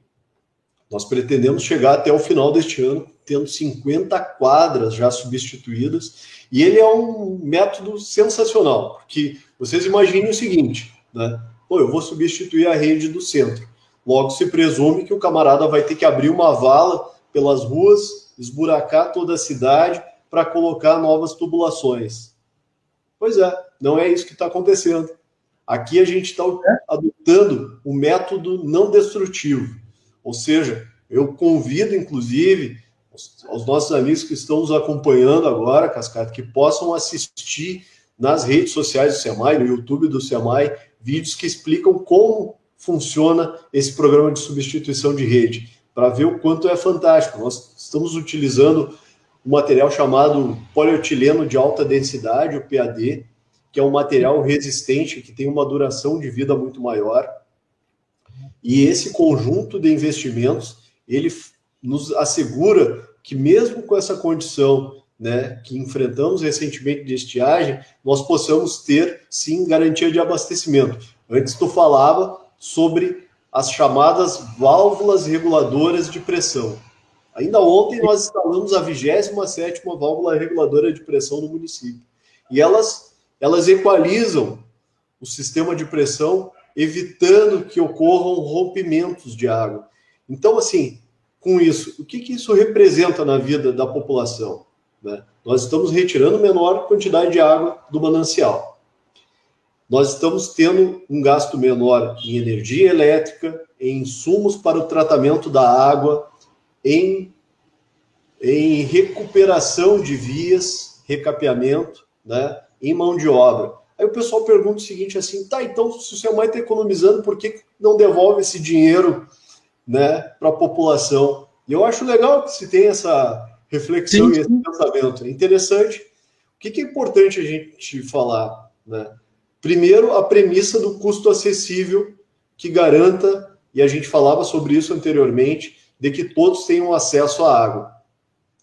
Nós pretendemos chegar até o final deste ano tendo 50 quadras já substituídas, e ele é um método sensacional, porque vocês imaginem o seguinte, né? Pô, eu vou substituir a rede do centro. Logo se presume que o camarada vai ter que abrir uma vala pelas ruas, esburacar toda a cidade para colocar novas tubulações. Pois é, não é isso que está acontecendo. Aqui a gente está adotando o método não destrutivo. Ou seja, eu convido, inclusive, aos nossos amigos que estão nos acompanhando agora, Cascata, que possam assistir nas redes sociais do SEMAI, no YouTube do SEMAI, vídeos que explicam como funciona esse programa de substituição de rede, para ver o quanto é fantástico. Nós estamos utilizando um material chamado polietileno de alta densidade, o PAD, que é um material resistente, que tem uma duração de vida muito maior. E esse conjunto de investimentos, ele nos assegura que mesmo com essa condição, né, que enfrentamos recentemente de estiagem, nós possamos ter, sim, garantia de abastecimento. Antes tu falava sobre as chamadas válvulas reguladoras de pressão. Ainda ontem nós instalamos a 27ª válvula reguladora de pressão no município. E elas equalizam o sistema de pressão, evitando que ocorram rompimentos de água. Então, assim, com isso, o que isso representa na vida da população, né? Nós estamos retirando menor quantidade de água do manancial. Nós estamos tendo um gasto menor em energia elétrica, em insumos para o tratamento da água, em recuperação de vias, recapeamento, né, em mão de obra. Aí o pessoal pergunta o seguinte, assim, tá, então se o SEMAI está economizando, por que não devolve esse dinheiro, né, para a população? E eu acho legal que se tenha essa reflexão e esse pensamento. É interessante. O que é importante a gente falar, né? Primeiro, a premissa do custo acessível que garanta, e a gente falava sobre isso anteriormente, de que todos tenham acesso à água.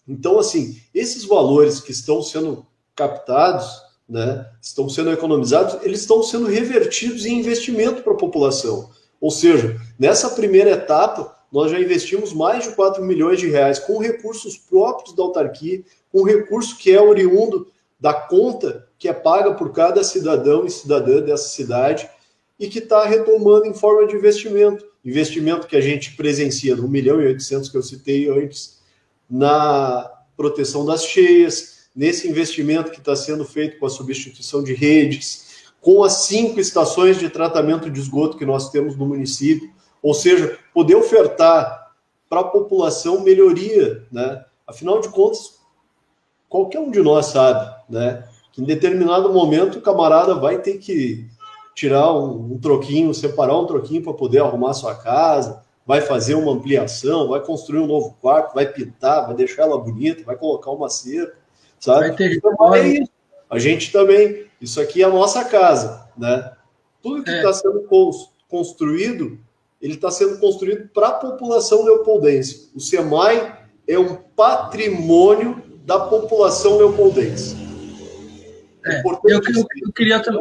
Então, assim, esses valores que estão sendo captados, né, estão sendo economizados, eles estão sendo revertidos em investimento para a população. Ou seja, nessa primeira etapa, nós já investimos mais de 4 milhões de reais com recursos próprios da autarquia, com recurso que é oriundo da conta que é paga por cada cidadão e cidadã dessa cidade e que está retomando em forma de investimento. Investimento que a gente presencia no 1.800.000 que eu citei antes, na proteção das cheias, nesse investimento que está sendo feito com a substituição de redes, com as 5 estações de tratamento de esgoto que nós temos no município, ou seja, poder ofertar para a população melhoria, né? Afinal de contas, qualquer um de nós sabe, né, que em determinado momento o camarada vai ter que tirar um troquinho, separar um troquinho para poder arrumar sua casa, vai fazer uma ampliação, vai construir um novo quarto, vai pintar, vai deixar ela bonita, vai colocar uma cerca, sabe? Vai ter... Então, é isso. A gente também, isso aqui é a nossa casa, né? Tudo que está sendo construído, ele está sendo construído para a população leopoldense. O SEMAI é um patrimônio da população leopoldense.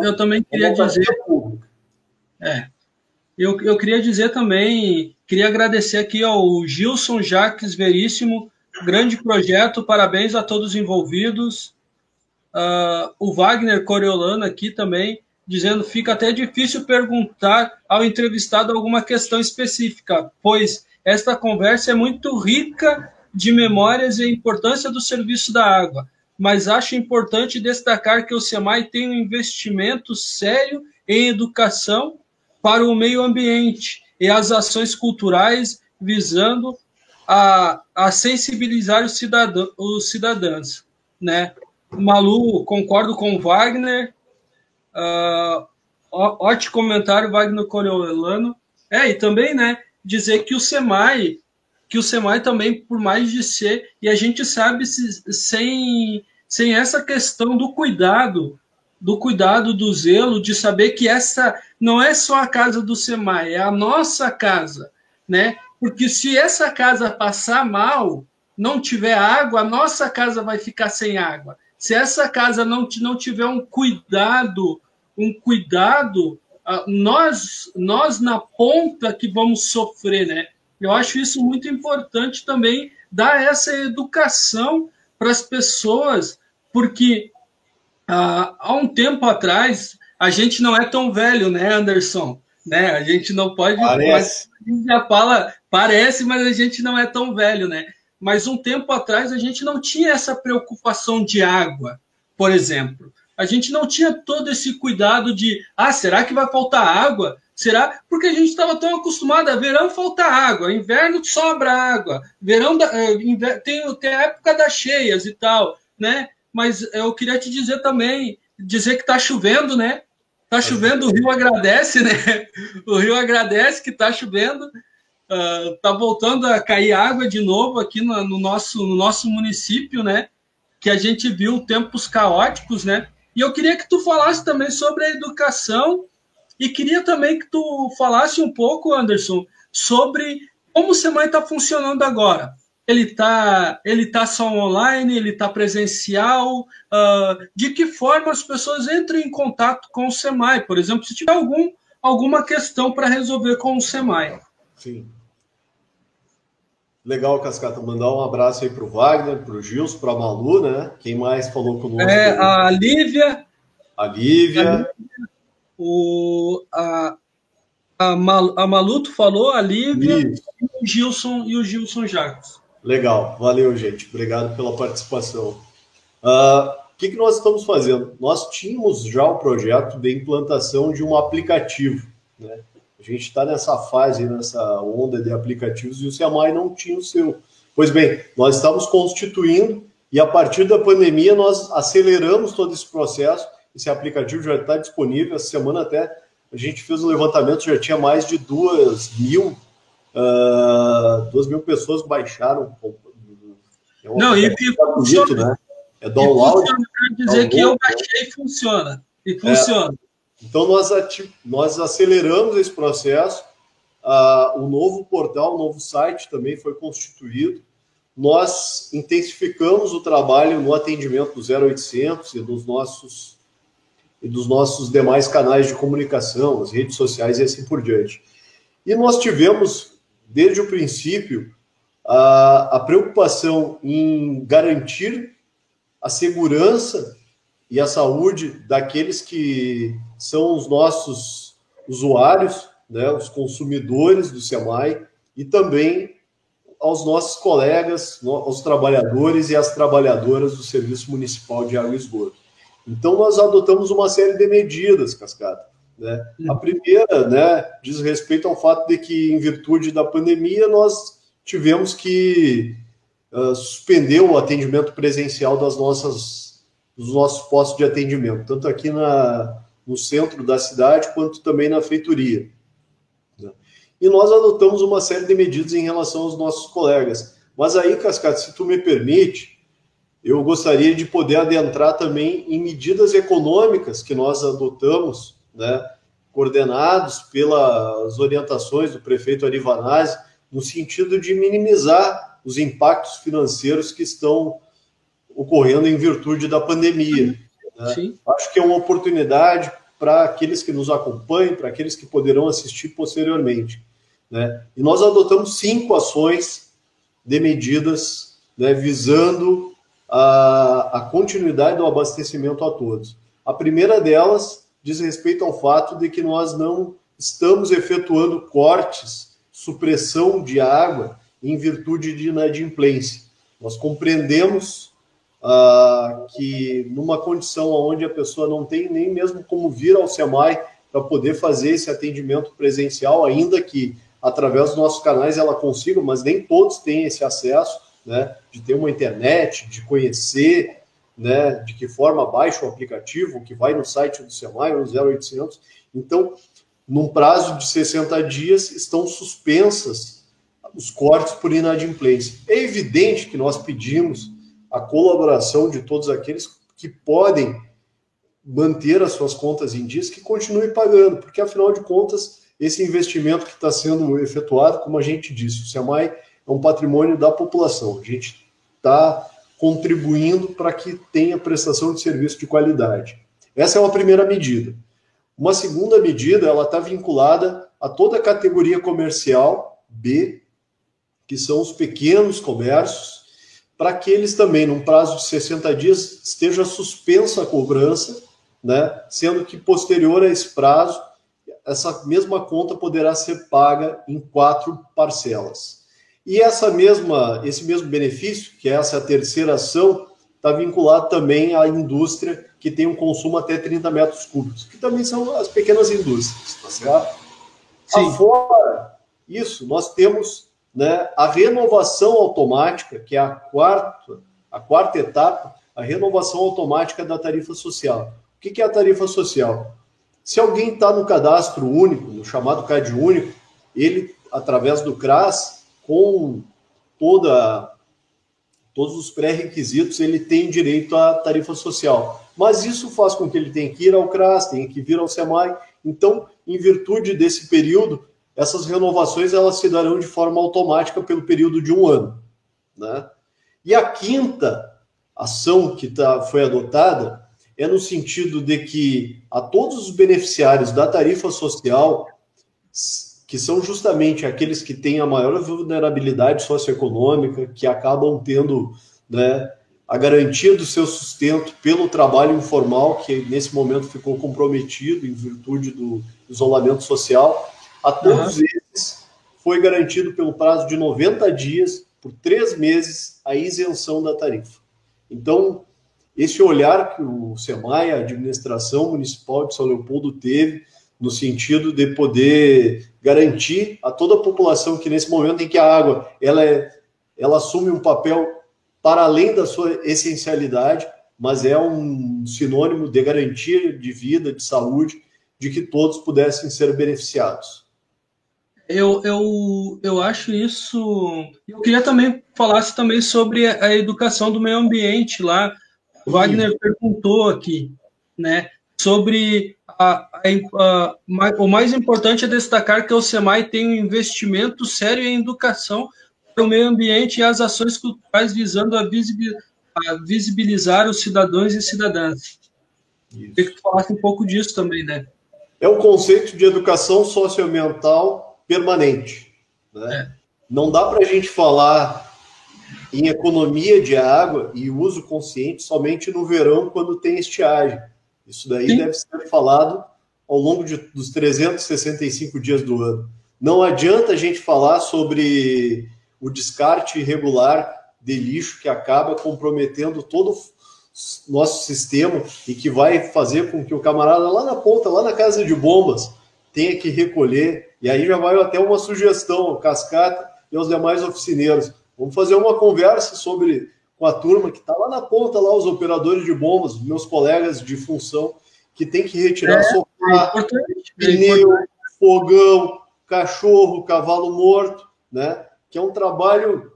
Eu também queria dizer... Eu queria dizer também, queria agradecer aqui ao Gilson Jacques Veríssimo, grande projeto, parabéns a todos os envolvidos. O Wagner Coriolano aqui também, dizendo fica até difícil perguntar ao entrevistado alguma questão específica, pois esta conversa é muito rica de memórias e a importância do serviço da água, mas acho importante destacar que o SEMAI tem um investimento sério em educação para o meio ambiente e as ações culturais visando a sensibilizar os cidadãos, né? Malu, concordo com o Wagner. Ótimo comentário, Wagner Coriolano. E também, né, dizer que o SEMAI também, por mais de ser, e a gente sabe, sem essa questão do cuidado, do zelo, de saber que essa não é só a casa do SEMAI, é a nossa casa, né? Porque se essa casa passar mal, não tiver água, a nossa casa vai ficar sem água. Se essa casa não tiver um cuidado, nós na ponta que vamos sofrer, né? Eu acho isso muito importante também, dar essa educação para as pessoas, porque há um tempo atrás, a gente não é tão velho, né, Anderson? Né? A gente não pode... Parece. Já fala, parece, mas a gente não é tão velho, né? Mas um tempo atrás a gente não tinha essa preocupação de água, por exemplo. A gente não tinha todo esse cuidado de, será que vai faltar água? Será? Porque a gente estava tão acostumado a verão falta água, inverno sobra água, verão tem a época das cheias e tal, né? Mas eu queria te dizer também, que está chovendo, né? Está chovendo, o rio agradece, né? O rio agradece que está chovendo. Está voltando a cair água de novo aqui no nosso município, né? Que a gente viu tempos caóticos, né? E eu queria que tu falasse também sobre a educação e queria também que tu falasse um pouco, Anderson, sobre como o SEMAI está funcionando agora. Ele tá só online, ele está presencial? De que forma as pessoas entram em contato com o SEMAI? Por exemplo, se tiver alguma questão para resolver com o SEMAI. Sim. Legal, Cascata. Mandar um abraço aí para o Wagner, para o Gilson, para a Malu, né? Quem mais falou conosco? A Lívia. A Lívia. A Malu, tu falou, a Lívia e o Gilson Jacques. Legal. Valeu, gente. Obrigado pela participação. O que nós estamos fazendo? Nós tínhamos já o projeto de implantação de um aplicativo, né? A gente está nessa fase, nessa onda de aplicativos, e o SEMAI não tinha o seu. Pois bem, nós estamos constituindo, e a partir da pandemia nós aceleramos todo esse processo. Esse aplicativo já está disponível. Essa semana até a gente fez o levantamento, já tinha mais de 2.000 pessoas que baixaram. Funciona, né? É download. Quero dizer que eu baixei e funciona. E funciona. Então, nós aceleramos esse processo. O novo portal, o novo site também foi constituído. Nós intensificamos o trabalho no atendimento do 0800 e dos nossos demais canais de comunicação, as redes sociais e assim por diante. E nós tivemos, desde o princípio, a preocupação em garantir a segurança e a saúde daqueles que são os nossos usuários, né, os consumidores do SEMAI, e também aos nossos colegas, aos trabalhadores e às trabalhadoras do Serviço Municipal de Água e Esgoto. Então, nós adotamos uma série de medidas, Cascata, né? A primeira, né, diz respeito ao fato de que, em virtude da pandemia, nós tivemos que suspender o atendimento presencial dos nossos postos de atendimento, tanto aqui no centro da cidade, quanto também na feitoria. E nós adotamos uma série de medidas em relação aos nossos colegas. Mas aí, Cascata, se tu me permite, eu gostaria de poder adentrar também em medidas econômicas que nós adotamos, né, coordenados pelas orientações do prefeito Ari Vanazzi, no sentido de minimizar os impactos financeiros que estão ocorrendo em virtude da pandemia. Né? Acho que é uma oportunidade para aqueles que nos acompanham, para aqueles que poderão assistir posteriormente. Né? E nós adotamos 5 ações de medidas, né, visando a continuidade do abastecimento a todos. A primeira delas diz respeito ao fato de que nós não estamos efetuando cortes supressão de água em virtude de inadimplência. Nós compreendemos que numa condição onde a pessoa não tem nem mesmo como vir ao SEMAI para poder fazer esse atendimento presencial, ainda que através dos nossos canais ela consiga, mas nem todos têm esse acesso, né, de ter uma internet, de conhecer, né, de que forma baixa o aplicativo, que vai no site do SEMAI, no 0800. Então, num prazo de 60 dias, estão suspensas os cortes por inadimplência. É evidente que nós pedimos a colaboração de todos aqueles que podem manter as suas contas em dias, que continuem pagando, porque, afinal de contas, esse investimento que está sendo efetuado, como a gente disse, o SEMAI é um patrimônio da população. A gente está contribuindo para que tenha prestação de serviço de qualidade. Essa é uma primeira medida. Uma segunda medida, ela está vinculada a toda a categoria comercial B, que são os pequenos comércios, para que eles também, num prazo de 60 dias, esteja suspensa a cobrança, né, sendo que posterior a esse prazo, essa mesma conta poderá ser paga em 4 parcelas. E esse mesmo benefício, que é essa terceira ação, está vinculado também à indústria que tem um consumo até 30 metros cúbicos, que também são as pequenas indústrias, tá certo? Sim. Afora isso, nós temos, né, a renovação automática, que é a quarta etapa, a renovação automática da tarifa social. O que é a tarifa social? Se alguém está no cadastro único, no chamado CAD único, ele, através do CRAS, com todos os pré-requisitos, ele tem direito à tarifa social. Mas isso faz com que ele tenha que ir ao CRAS, tenha que vir ao SEMAI. Então, em virtude desse período, essas renovações elas se darão de forma automática pelo período de 1 ano, né? E a quinta ação que foi adotada é no sentido de que a todos os beneficiários da tarifa social, que são justamente aqueles que têm a maior vulnerabilidade socioeconômica, que acabam tendo, né, a garantia do seu sustento pelo trabalho informal, que nesse momento ficou comprometido em virtude do isolamento social, a todos esses foi garantido pelo prazo de 90 dias, por 3 meses, a isenção da tarifa. Então, esse olhar que o SEMAI, a administração municipal de São Leopoldo, teve no sentido de poder garantir a toda a população que nesse momento em que a água ela assume um papel para além da sua essencialidade, mas é um sinônimo de garantia de vida, de saúde, de que todos pudessem ser beneficiados. Eu acho isso... Eu queria também falasse também sobre a educação do meio ambiente lá. O Wagner perguntou aqui, né, sobre o mais importante é destacar que o SEMAI tem um investimento sério em educação para o meio ambiente e as ações culturais visando a visibilizar os cidadãos e cidadãs. Queria que tu falasse um pouco disso também, né? É o conceito de educação socioambiental permanente, né? Não dá para a gente falar em economia de água e uso consciente somente no verão, quando tem estiagem. Isso daí deve ser falado ao longo dos 365 dias do ano. Não adianta a gente falar sobre o descarte irregular de lixo que acaba comprometendo todo o nosso sistema e que vai fazer com que o camarada lá na ponta, lá na casa de bombas, tenha que recolher. E aí já vai até uma sugestão ao Cascata e aos demais oficineiros. Vamos fazer uma conversa com a turma que está lá na ponta, lá os operadores de bombas, meus colegas de função, que tem que retirar sofá, pneu, fogão, cachorro, cavalo morto, né? Que é um trabalho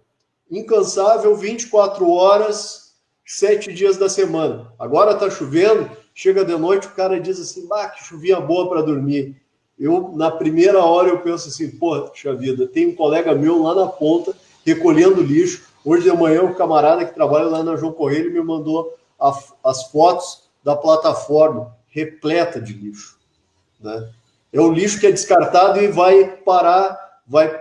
incansável, 24 horas, 7 dias da semana. Agora está chovendo, chega de noite, o cara diz assim, que chuvinha boa para dormir. Na primeira hora, eu penso assim, poxa vida, tem um colega meu lá na ponta, recolhendo lixo. Hoje de manhã, o camarada que trabalha lá na João Correio me mandou as fotos da plataforma repleta de lixo, né? É o lixo que é descartado e vai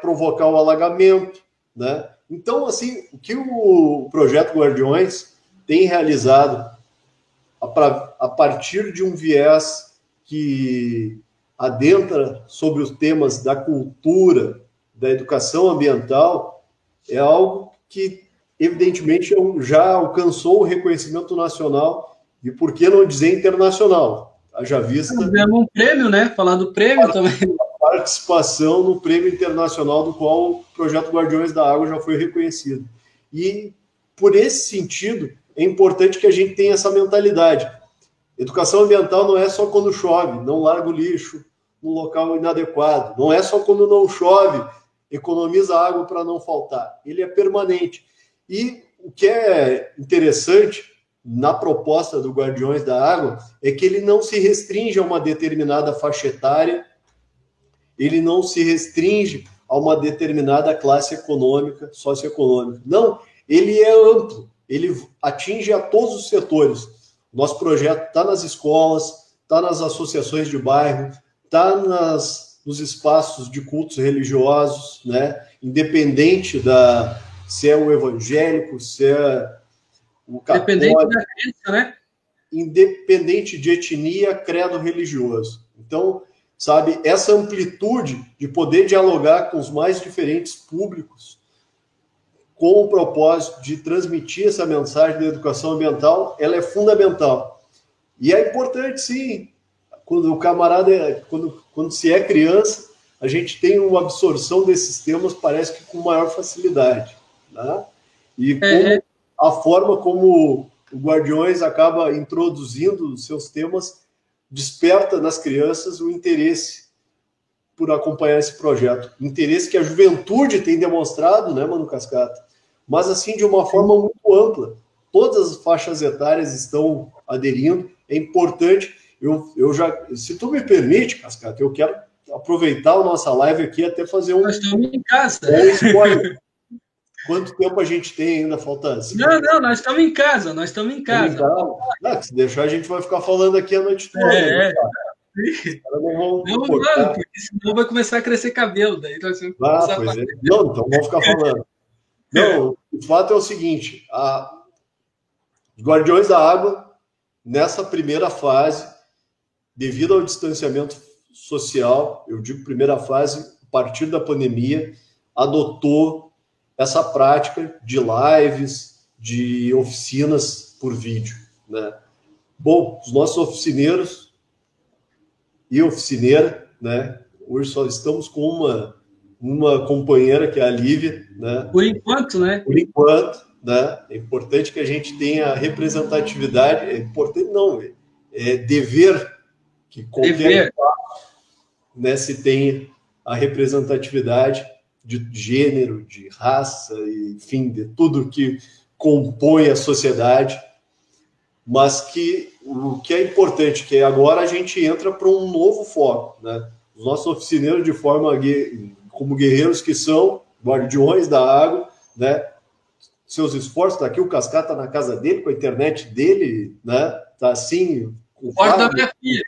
provocar o alagamento, né? Então, assim, o que o Projeto Guardiões tem realizado a partir de um viés que adentra sobre os temas da cultura, da educação ambiental é algo que, evidentemente, já alcançou o reconhecimento nacional e, por que não dizer, internacional. Haja vista... Ganhamos um prêmio, né? Falar do prêmio também. Participação no prêmio internacional do qual o projeto Guardiões da Água já foi reconhecido. E, por esse sentido, é importante que a gente tenha essa mentalidade. Educação ambiental não é só quando chove, não larga o lixo no local inadequado. Não é só quando não chove, economiza água para não faltar. Ele é permanente. E o que é interessante na proposta do Guardiões da Água é que ele não se restringe a uma determinada faixa etária, ele não se restringe a uma determinada classe econômica, socioeconômica. Não, ele é amplo, ele atinge a todos os setores. Nosso projeto está nas escolas, está nas associações de bairro, está nos espaços de cultos religiosos, né? Independente se é o evangélico, se é o católico, independente da crença, né? Independente de etnia, credo religioso. Então, sabe, essa amplitude de poder dialogar com os mais diferentes públicos com o propósito de transmitir essa mensagem da educação ambiental, ela é fundamental. E é importante, sim, quando o camarada, quando se é criança, a gente tem uma absorção desses temas, parece que com maior facilidade. Né? E a forma como o Guardiões acaba introduzindo os seus temas desperta nas crianças o interesse por acompanhar esse projeto. Interesse que a juventude tem demonstrado, né, Mano Cascata? Mas, assim, de uma forma muito ampla. Todas as faixas etárias estão aderindo. É importante. Eu já, se tu me permite, Cascata, eu quero aproveitar a nossa live aqui até fazer Nós estamos em casa. Spoiler. Quanto tempo a gente tem ainda? Falta... Não, nós estamos em casa. Se deixar, a gente vai ficar falando aqui a noite toda. Não, porque senão vai começar a crescer cabelo. Daí nós vamos Não, então vamos ficar falando. Não, o fato é o seguinte, os Guardiões da Água, nessa primeira fase, devido ao distanciamento social, eu digo primeira fase, a partir da pandemia, adotou essa prática de lives, de oficinas por vídeo. Né? Bom, os nossos oficineiros e oficineira, né? Hoje só estamos com uma companheira, que é a Lívia, né? Por enquanto, né? Por enquanto, né? É importante que a gente tenha representatividade. É importante, não, é dever que qualquer espaço, né, se tenha a representatividade de gênero, de raça, enfim, de tudo que compõe a sociedade, mas que o que é importante, que agora a gente entra para um novo foco, né? Os nossos oficineiros, de forma como guerreiros que são, guardiões da água, né? Seus esforços, tá aqui o Cascata na casa dele, com a internet dele, né? Tá assim, o quarto da minha filha.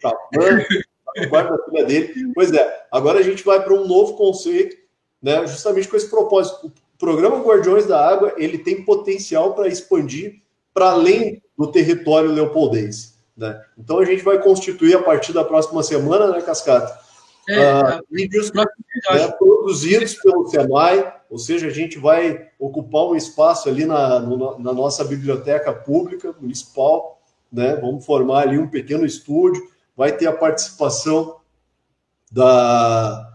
O quarto da filha dele. Pois é, agora a gente vai para um novo conceito, né? Justamente com esse propósito. O programa Guardiões da Água, ele tem potencial para expandir para além do território leopoldense, né? Então a gente vai constituir, a partir da próxima semana, né, Cascata? Vídeos, né, produzidos pelo SEMAI, ou seja, a gente vai ocupar um espaço ali na nossa biblioteca pública municipal, né? Vamos formar ali um pequeno estúdio, vai ter a participação da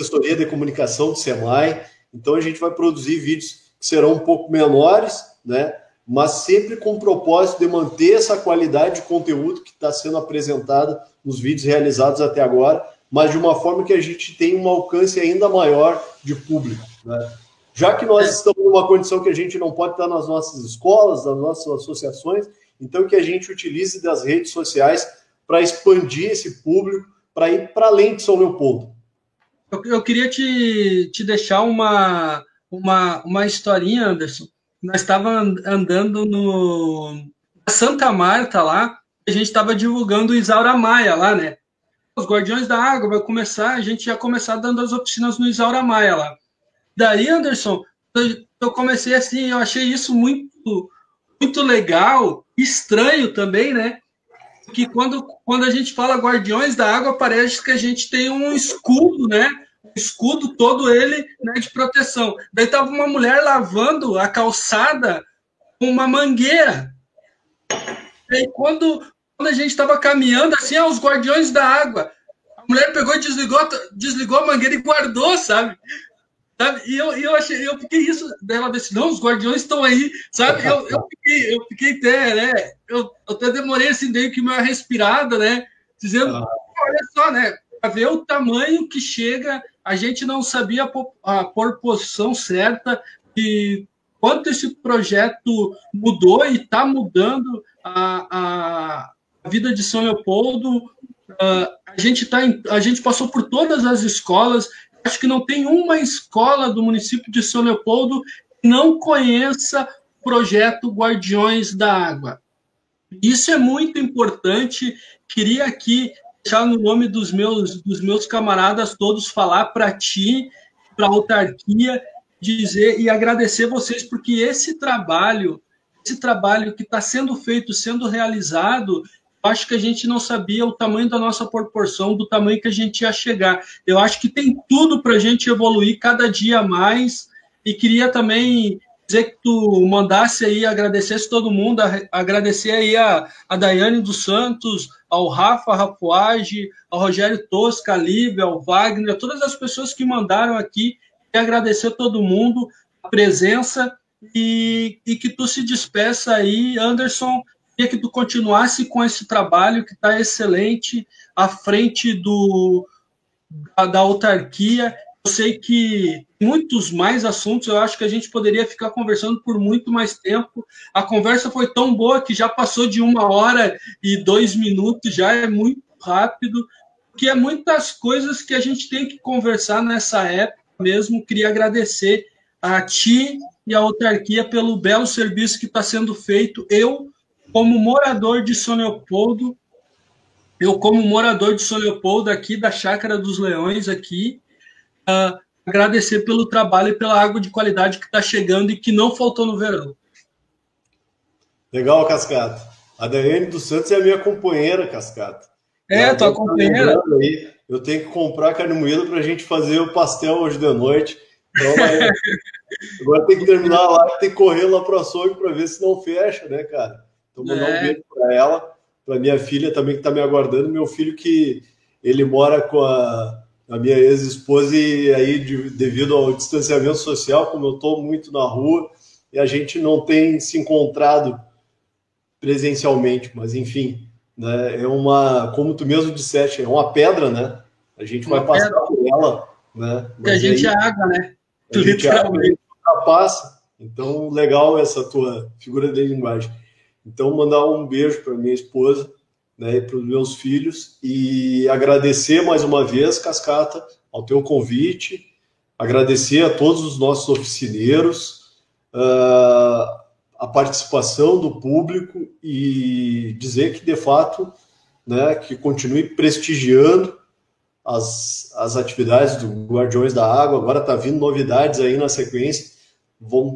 assessoria de comunicação do SEMAI. Então a gente vai produzir vídeos que serão um pouco menores, né? Mas sempre com o propósito de manter essa qualidade de conteúdo que está sendo apresentada nos vídeos realizados até agora, mas de uma forma que a gente tenha um alcance ainda maior de público, né? Já que nós estamos numa condição que a gente não pode estar nas nossas escolas, nas nossas associações, então que a gente utilize das redes sociais para expandir esse público, para ir para além de São Leopoldo. Eu queria te deixar uma historinha, Anderson. Nós estávamos andando no Santa Marta lá, a gente estava divulgando o Isaura Maia lá, né? Os Guardiões da Água vai começar, a gente ia começar dando as oficinas no Isaura Maia lá. Daí, Anderson, eu comecei assim, eu achei isso muito, muito legal, estranho também, né? Que quando a gente fala Guardiões da Água, parece que a gente tem um escudo, né? escudo todo ele, né, de proteção. Daí tava uma mulher lavando a calçada com uma mangueira. E aí, quando a gente estava caminhando, assim, os guardiões da água, a mulher pegou e desligou a mangueira e guardou, sabe? E eu fiquei isso dela disse, não, os guardiões estão aí, sabe? Eu fiquei até, né? Eu até demorei assim, meio que uma respirada, né? Dizendo, olha só, né? Para ver o tamanho que chega, a gente não sabia a proporção certa e quanto esse projeto mudou e está mudando a vida de São Leopoldo. A gente passou por todas as escolas. Acho que não tem uma escola do município de São Leopoldo que não conheça o projeto Guardiões da Água. Isso é muito importante. Queria aqui deixar no nome dos meus camaradas todos falar para ti, para a autarquia, dizer e agradecer vocês, porque esse trabalho que está sendo feito, sendo realizado, acho que a gente não sabia o tamanho da nossa proporção, do tamanho que a gente ia chegar. Eu acho que tem tudo para a gente evoluir cada dia mais. E queria também dizer que tu mandasse aí, agradecesse todo mundo, agradecer aí a Daiane dos Santos, ao Rafa Rapuage, ao Rogério Tosca, a Lívia, ao Wagner, a todas as pessoas que mandaram aqui, e agradecer a todo mundo a presença e que tu se despeça aí, Anderson. Queria que tu continuasse com esse trabalho que está excelente à frente da autarquia. Eu sei que muitos mais assuntos, eu acho que a gente poderia ficar conversando por muito mais tempo. A conversa foi tão boa que já passou de 1 hora e 2 minutos, já é muito rápido, porque é muitas coisas que a gente tem que conversar nessa época mesmo. Queria agradecer a ti e a autarquia pelo belo serviço que está sendo feito. Como morador de São Leopoldo, aqui da Chácara dos Leões, aqui, agradecer pelo trabalho e pela água de qualidade que está chegando e que não faltou no verão. Legal, Cascata. A Daiane dos Santos é a minha companheira, Cascata. Tua companheira. Aí, eu tenho que comprar carne moída para a gente fazer o pastel hoje de noite. Então, agora tem que terminar a live, tem que correr lá para o açougue para ver se não fecha, né, cara? Então, mandar um beijo para ela, para minha filha também que está me aguardando. Meu filho que ele mora com a minha ex-esposa e aí devido ao distanciamento social, como eu estou muito na rua, e a gente não tem se encontrado presencialmente, mas enfim, né, como tu mesmo disseste, é uma pedra, né? A gente vai passar por ela, né? Mas a gente é água, né? Literalmente ultrapassa. Então, legal essa tua figura de linguagem. Então, mandar um beijo para minha esposa, né, e para os meus filhos e agradecer mais uma vez, Cascata, ao teu convite, agradecer a todos os nossos oficineiros, a participação do público e dizer que, de fato, né, que continue prestigiando as atividades do Guardiões da Água. Agora está vindo novidades aí na sequência,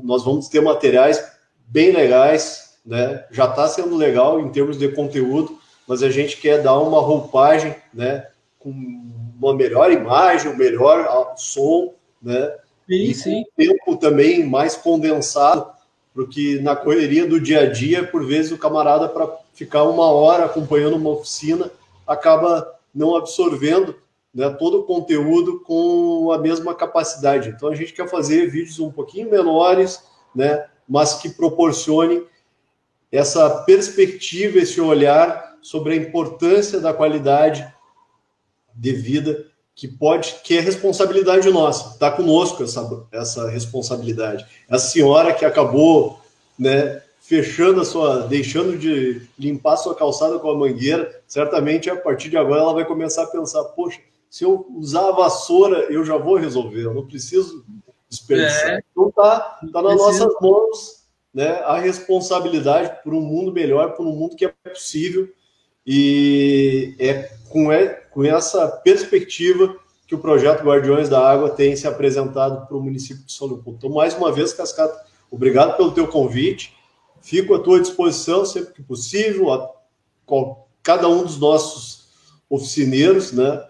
nós vamos ter materiais bem legais, né? Já está sendo legal em termos de conteúdo, mas a gente quer dar uma roupagem, né, com uma melhor imagem, um melhor som, né? Sim. Um tempo também mais condensado, porque na correria do dia a dia, por vezes o camarada, para ficar 1 hora acompanhando uma oficina, acaba não absorvendo, né, todo o conteúdo com a mesma capacidade. Então a gente quer fazer vídeos um pouquinho menores, né, mas que proporcionem essa perspectiva, esse olhar sobre a importância da qualidade de vida, que é responsabilidade nossa. Está conosco essa responsabilidade. Essa senhora que acabou, né, deixando de limpar a sua calçada com a mangueira, certamente a partir de agora ela vai começar a pensar, poxa, se eu usar a vassoura, eu já vou resolver, eu não preciso desperdiçar. Então tá nas nossas mãos, né, a responsabilidade por um mundo melhor, por um mundo que é possível, e é com essa perspectiva que o projeto Guardiões da Água tem se apresentado para o município de São Leopoldo. Então, mais uma vez, Cascata, obrigado pelo teu convite, fico à tua disposição sempre que possível, cada um dos nossos oficineiros, né,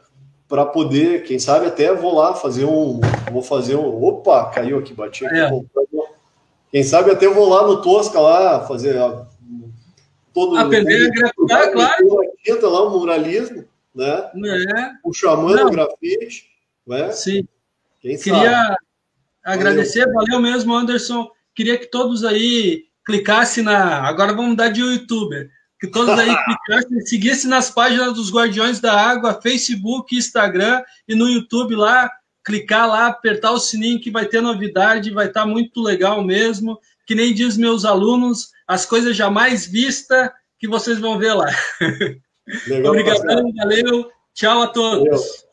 para poder, quem sabe até vou lá fazer vou fazer um, opa, caiu aqui, bati aqui, quem sabe até vou lá no Tosca lá, fazer todo aprender a grafitar, claro. Tinta lá, o muralismo, né? O xamã do grafite, né? Sim. Quem Queria sabe? agradecer, valeu mesmo, Anderson. Queria que todos aí clicassem agora vamos mudar de youtuber. Que todos aí clicassem, seguissem nas páginas dos Guardiões da Água, Facebook, Instagram e no YouTube lá, clicar lá, apertar o sininho que vai ter novidade, vai estar muito legal mesmo. Que nem diz meus alunos, as coisas jamais vistas que vocês vão ver lá. Obrigadão, valeu. Tchau a todos. Valeu.